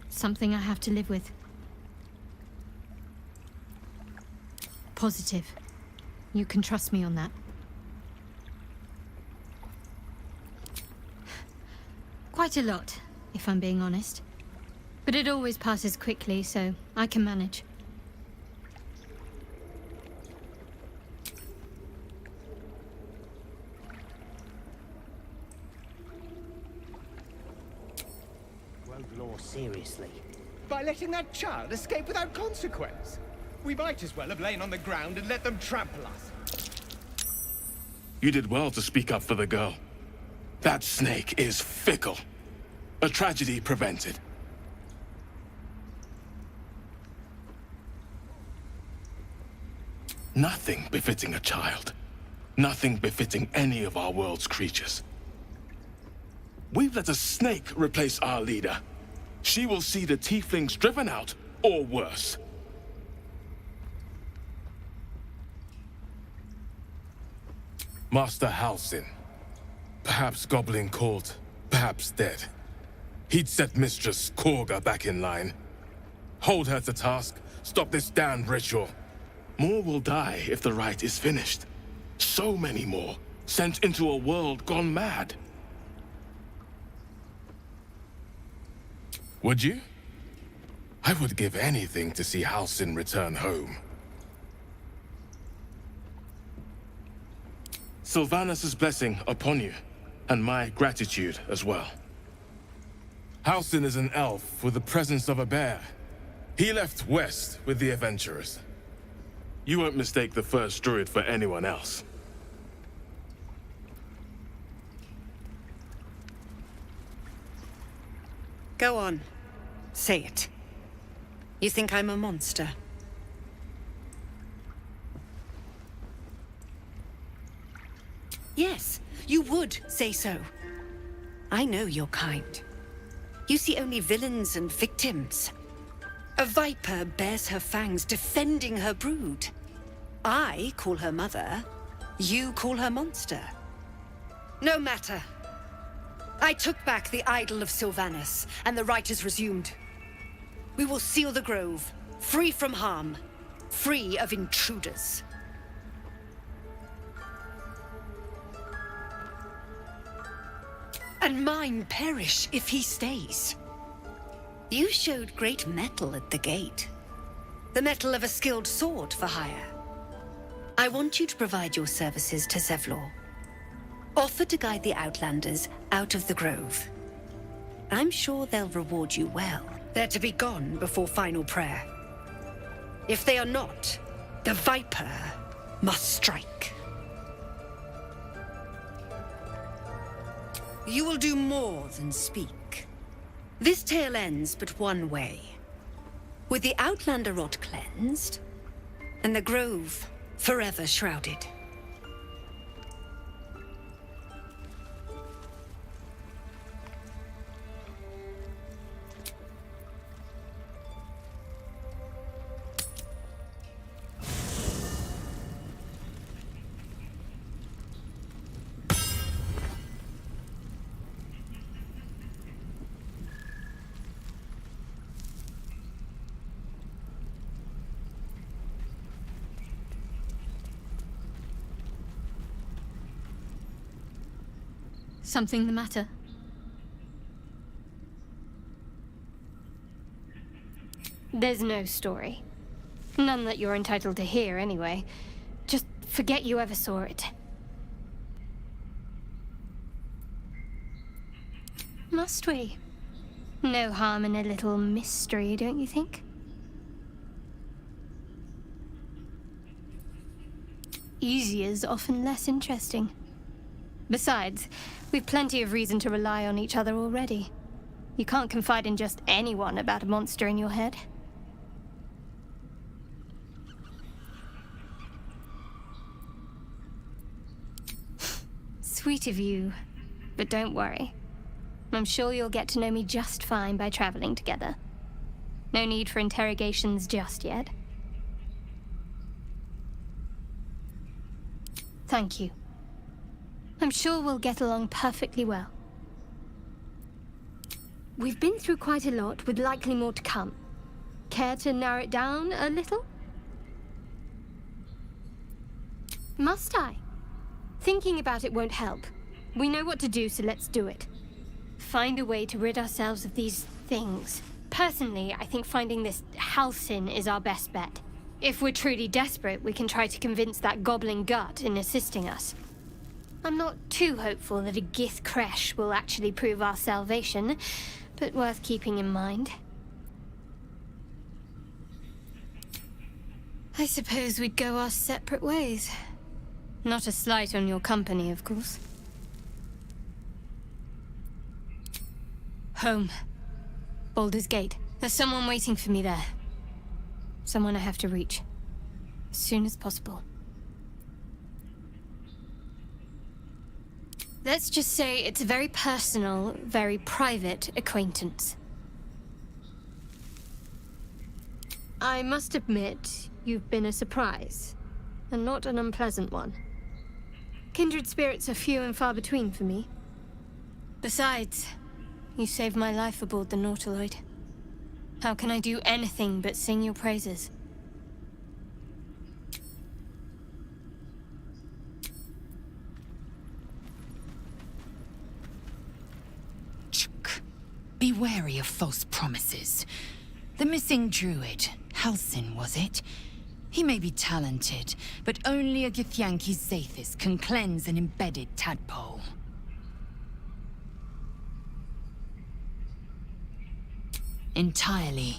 something I have to live with. Positive. You can trust me on that. Quite a lot, if I'm being honest. But it always passes quickly, so I can manage. Won't law seriously. By letting that child escape without consequence. We might as well have lain on the ground and let them trample us. You did well to speak up for the girl. That snake is fickle. A tragedy prevented. Nothing befitting a child. Nothing befitting any of our world's creatures. We've let a snake replace our leader. She will see the tieflings driven out, or worse. Master Halsin. Perhaps Goblin caught, perhaps dead. He'd set Mistress Korga back in line. Hold her to task, stop this damned ritual. More will die if the rite is finished. So many more, sent into a world gone mad. Would you? I would give anything to see Halsin return home. Sylvanus' blessing upon you, and my gratitude as well. Halsin is an elf with the presence of a bear. He left west with the adventurers. You won't mistake the first druid for anyone else. Go on. Say it. You think I'm a monster? Yes, you would say so. I know your kind. You see only villains and victims. A viper bears her fangs defending her brood. I call her mother. You call her monster. No matter. I took back the idol of Sylvanus, and the rite is resumed. We will seal the grove, free from harm, free of intruders. And mine perish if he stays. You showed great mettle at the gate. The mettle of a skilled sword for hire. I want you to provide your services to Zevlor. Offer to guide the Outlanders out of the grove. I'm sure they'll reward you well. They're to be gone before final prayer. If they are not, the Viper must strike. You will do more than speak. This tale ends but one way. With the Outlander rot cleansed, and the grove forever shrouded. Something the matter? There's no story. None that you're entitled to hear, anyway. Just forget you ever saw it. Must we? No harm in a little mystery, don't you think? Easier's often less interesting. Besides, we've plenty of reason to rely on each other already. You can't confide in just anyone about a monster in your head. Sweet of you, but don't worry. I'm sure you'll get to know me just fine by traveling together. No need for interrogations just yet. Thank you. I'm sure we'll get along perfectly well. We've been through quite a lot, with likely more to come. Care to narrow it down a little? Must I? Thinking about it won't help. We know what to do, so let's do it. Find a way to rid ourselves of these things. Personally, I think finding this Halcyon is our best bet. If we're truly desperate, we can try to convince that goblin gut in assisting us. I'm not too hopeful that a Gith Kresh will actually prove our salvation, but worth keeping in mind. I suppose we'd go our separate ways. Not a slight on your company, of course. Home. Baldur's Gate. There's someone waiting for me there. Someone I have to reach. As soon as possible. Let's just say it's a very personal, very private acquaintance. I must admit, you've been a surprise, and not an unpleasant one. Kindred spirits are few and far between for me. Besides, you saved my life aboard the Nautiloid. How can I do anything but sing your praises? Be wary of false promises. The missing druid, Halcyon, was it? He may be talented, but only a Githyanki Zathis can cleanse an embedded tadpole. Entirely.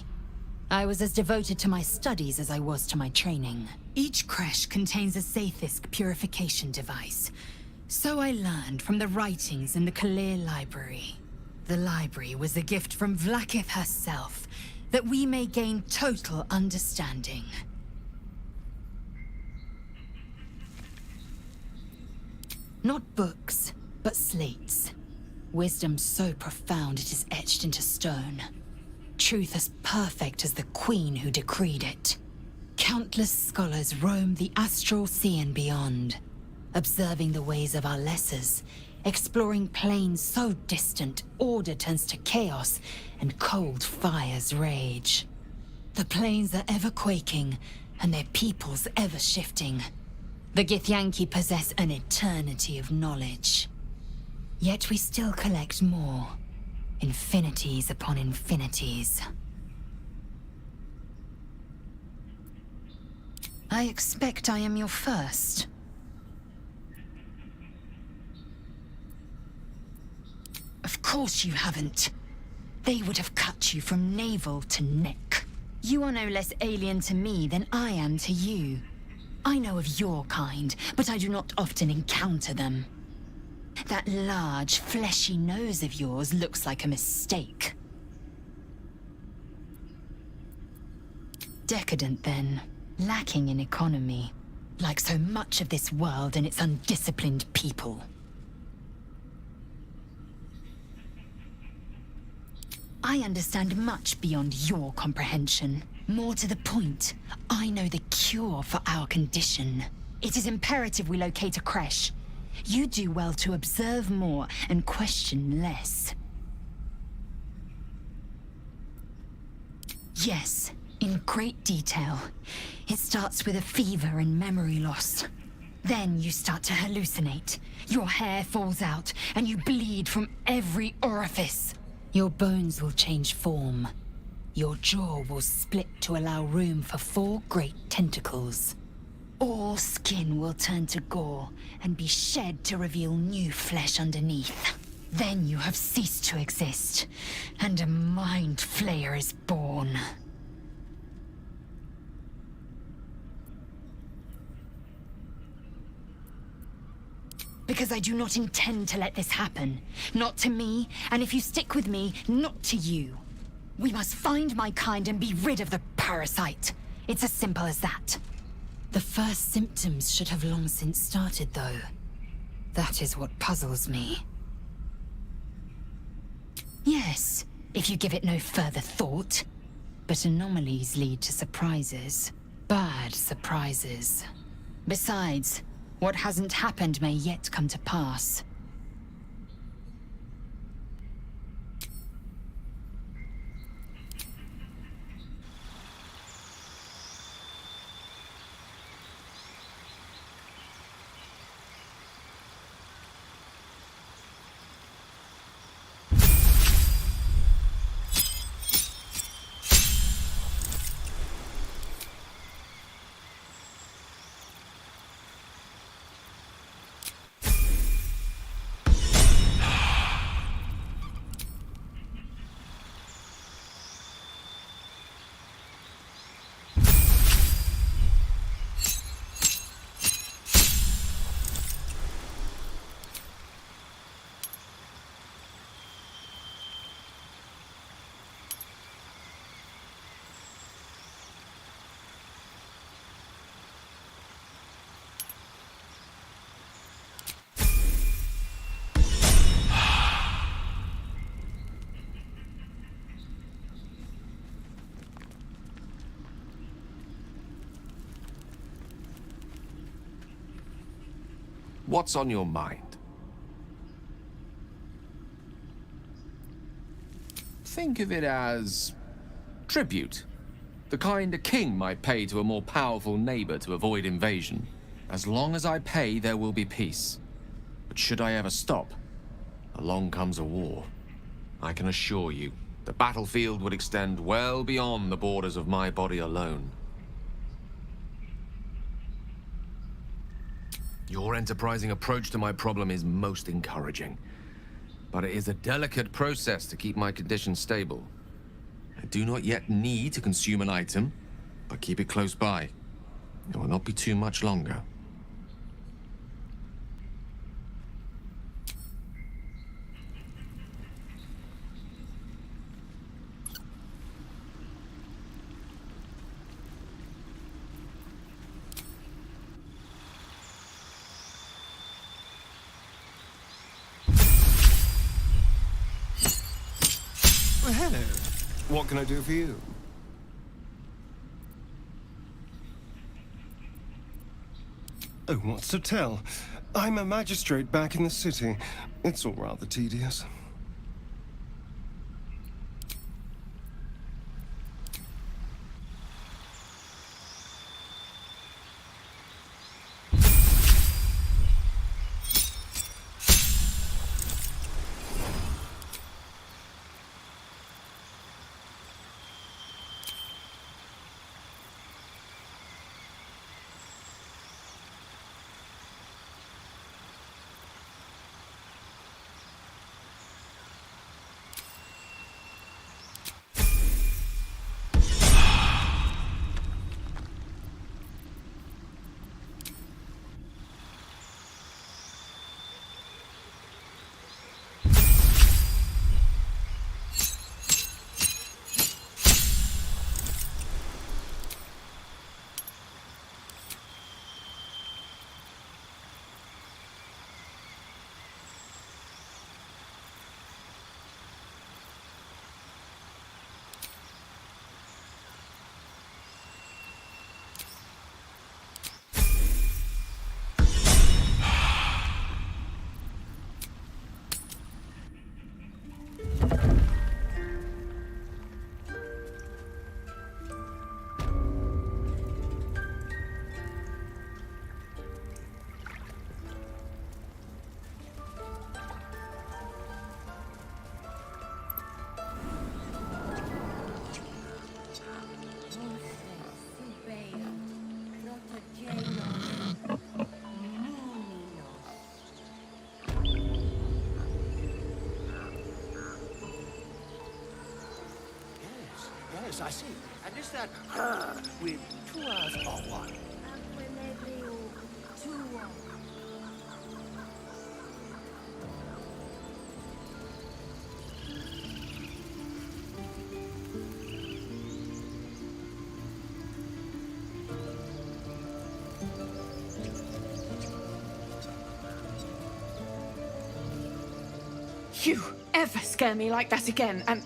I was as devoted to my studies as I was to my training. Each Kresh contains a Zathisk purification device. So I learned from the writings in the Kalir Library. The library was a gift from Vlaakith herself, that we may gain total understanding. Not books, but slates. Wisdom so profound it is etched into stone. Truth as perfect as the queen who decreed it. Countless scholars roam the astral sea and beyond, observing the ways of our lessers, exploring planes so distant order turns to chaos and cold fires rage. The planes are ever quaking, and their peoples ever shifting. The Githyanki possess an eternity of knowledge. Yet we still collect more. Infinities upon infinities. I expect I am your first. Of course you haven't. They would have cut you from navel to neck. You are no less alien to me than I am to you. I know of your kind, but I do not often encounter them. That large, fleshy nose of yours looks like a mistake. Decadent, then. Lacking in economy. Like so much of this world and its undisciplined people. I understand much beyond your comprehension. More to the point, I know the cure for our condition. It is imperative we locate a creche. You do well to observe more and question less. Yes, in great detail. It starts with a fever and memory loss. Then you start to hallucinate. Your hair falls out, and you bleed from every orifice. Your bones will change form. Your jaw will split to allow room for 4 great tentacles. All skin will turn to gore and be shed to reveal new flesh underneath. Then you have ceased to exist, and a mind flayer is born. Because I do not intend to let this happen. Not to me, and if you stick with me, not to you. We must find my kind and be rid of the parasite. It's as simple as that. The first symptoms should have long since started, though. That is what puzzles me. Yes, if you give it no further thought. But anomalies lead to surprises. Bad surprises. Besides, what hasn't happened may yet come to pass. What's on your mind? Think of it as tribute. The kind a king might pay to a more powerful neighbor to avoid invasion. As long as I pay, there will be peace. But should I ever stop, along comes a war. I can assure you, the battlefield would extend well beyond the borders of my body alone. Your enterprising approach to my problem is most encouraging. But it is a delicate process to keep my condition stable. I do not yet need to consume an item, but keep it close by. It will not be too much longer. Hello. What can I do for you? Oh, what's to tell? I'm a magistrate back in the city. It's all rather tedious. Yes, I see. And is that her with two eyes or one? You ever scare me like that again, and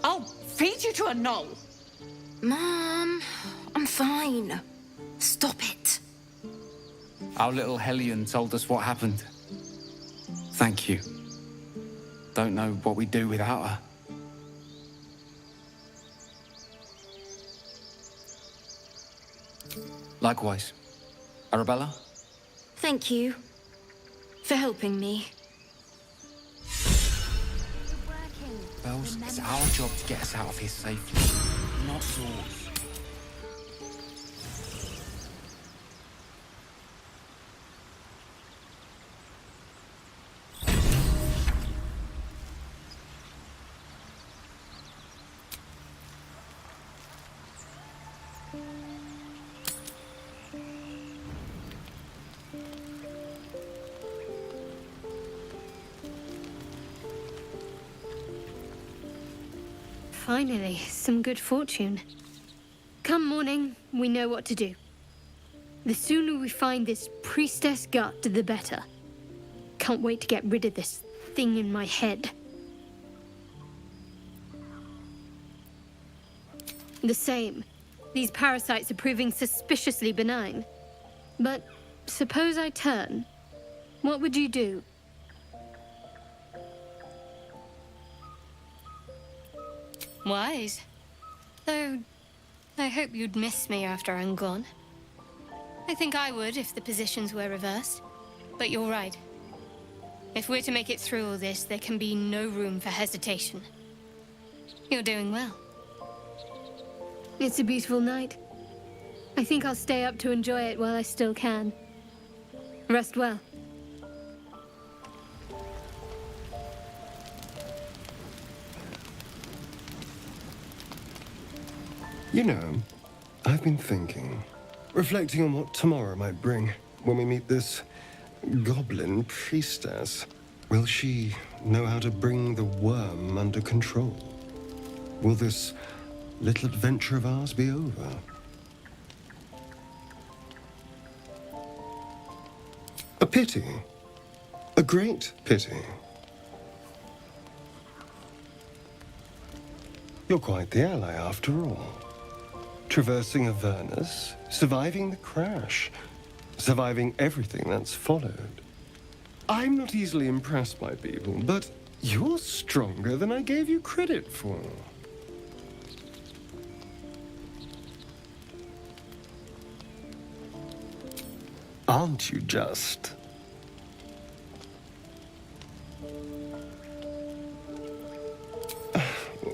I'll feed you to a knoll. Mom, I'm fine. Stop it. Our little Hellion told us what happened. Thank you. Don't know what we'd do without her. Likewise. Arabella? Thank you for helping me. Bells, it's our job to get us out of here safely, not yours. Finally, some good fortune. Come morning, we know what to do. The sooner we find this priestess gut, the better. Can't wait to get rid of this thing in my head. The same. These parasites are proving suspiciously benign. But suppose I turn. What would you do? Wise. Though, I hope you'd miss me after I'm gone. I think I would if the positions were reversed. But you're right. If we're to make it through all this, there can be no room for hesitation. You're doing well. It's a beautiful night. I think I'll stay up to enjoy it while I still can. Rest well. You know, I've been thinking, reflecting on what tomorrow might bring when we meet this goblin priestess. Will she know how to bring the worm under control? Will this little adventure of ours be over? A pity. A great pity. You're quite the ally after all. Traversing Avernus, surviving the crash, surviving everything that's followed. I'm not easily impressed by people, but you're stronger than I gave you credit for. Aren't you just?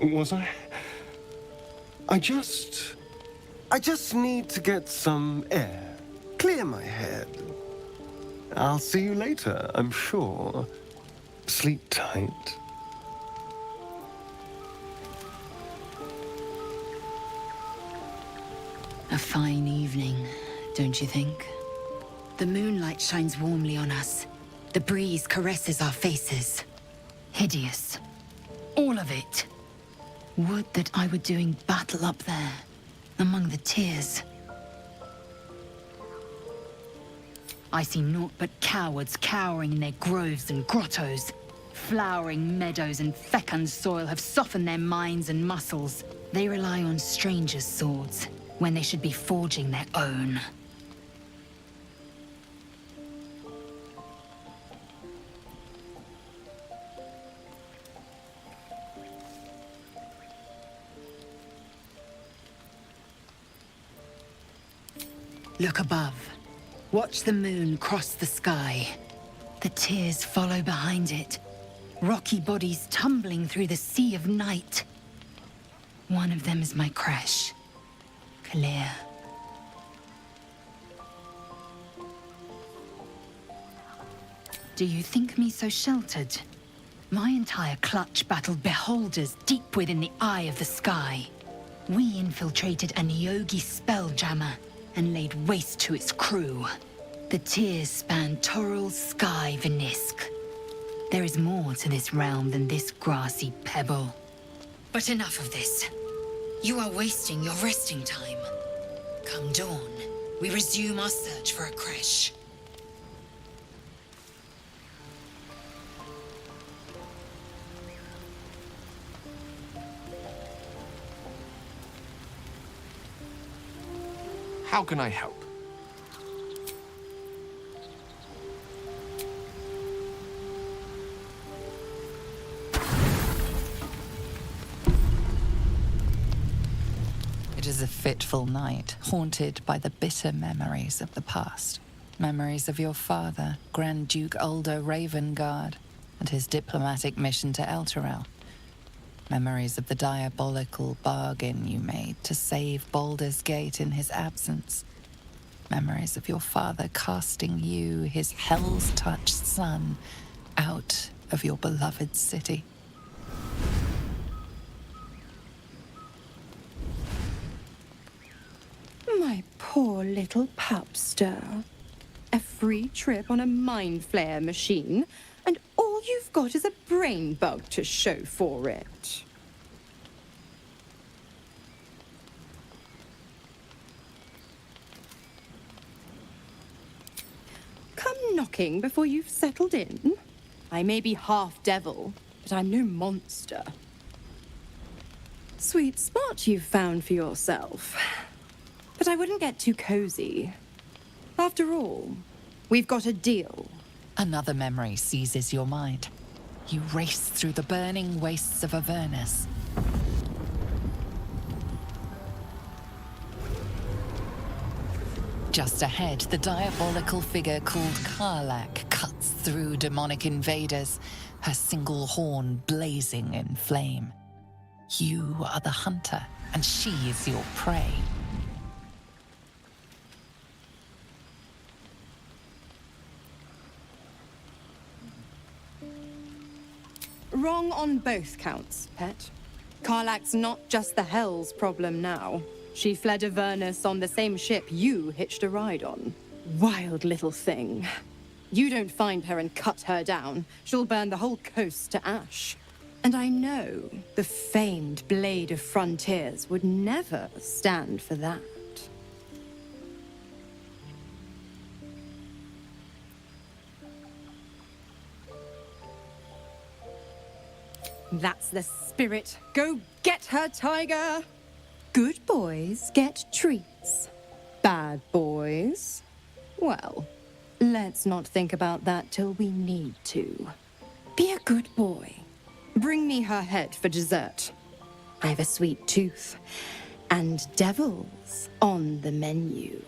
Was I? I just need to get some air. Clear my head. I'll see you later, I'm sure. Sleep tight. A fine evening, don't you think? The moonlight shines warmly on us. The breeze caresses our faces. Hideous. All of it. Would that I were doing battle up there, among the tears. I see naught but cowards cowering in their groves and grottos. Flowering meadows and fecund soil have softened their minds and muscles. They rely on strangers' swords, when they should be forging their own. Look above. Watch the moon cross the sky. The tears follow behind it. Rocky bodies tumbling through the sea of night. One of them is my crash. Clear. Do you think me so sheltered? My entire clutch battled beholders deep within the eye of the sky. We infiltrated a Nyogi spelljammer and laid waste to its crew. The tears span Toral's sky Venisk. There is more to this realm than this grassy pebble. But enough of this. You are wasting your resting time. Come dawn, we resume our search for a creche. How can I help? It is a fitful night, haunted by the bitter memories of the past. Memories of your father, Grand Duke Ulder Ravengard, and his diplomatic mission to Elturel. Memories of the diabolical bargain you made to save Baldur's Gate in his absence. Memories of your father casting you, his Hell's-touched son, out of your beloved city. My poor little pupster. A free trip on a mind flayer machine, and all you've got is a brain bug to show for it. Come knocking before you've settled in. I may be half devil, but I'm no monster. Sweet spot you've found for yourself. But I wouldn't get too cozy. After all, we've got a deal. Another memory seizes your mind. You race through the burning wastes of Avernus. Just ahead, the diabolical figure called Karlach cuts through demonic invaders, her single horn blazing in flame. You are the hunter, and she is your prey. Wrong on both counts, pet. Karlach's not just the Hell's problem now. She fled Avernus on the same ship you hitched a ride on. Wild little thing. You don't find her and cut her down, she'll burn the whole coast to ash. And I know the famed Blade of Frontiers would never stand for that. That's the spirit. Go get her, Tiger! Good boys get treats. Bad boys? Well, let's not think about that till we need to. Be a good boy. Bring me her head for dessert. I have a sweet tooth. And devils on the menu.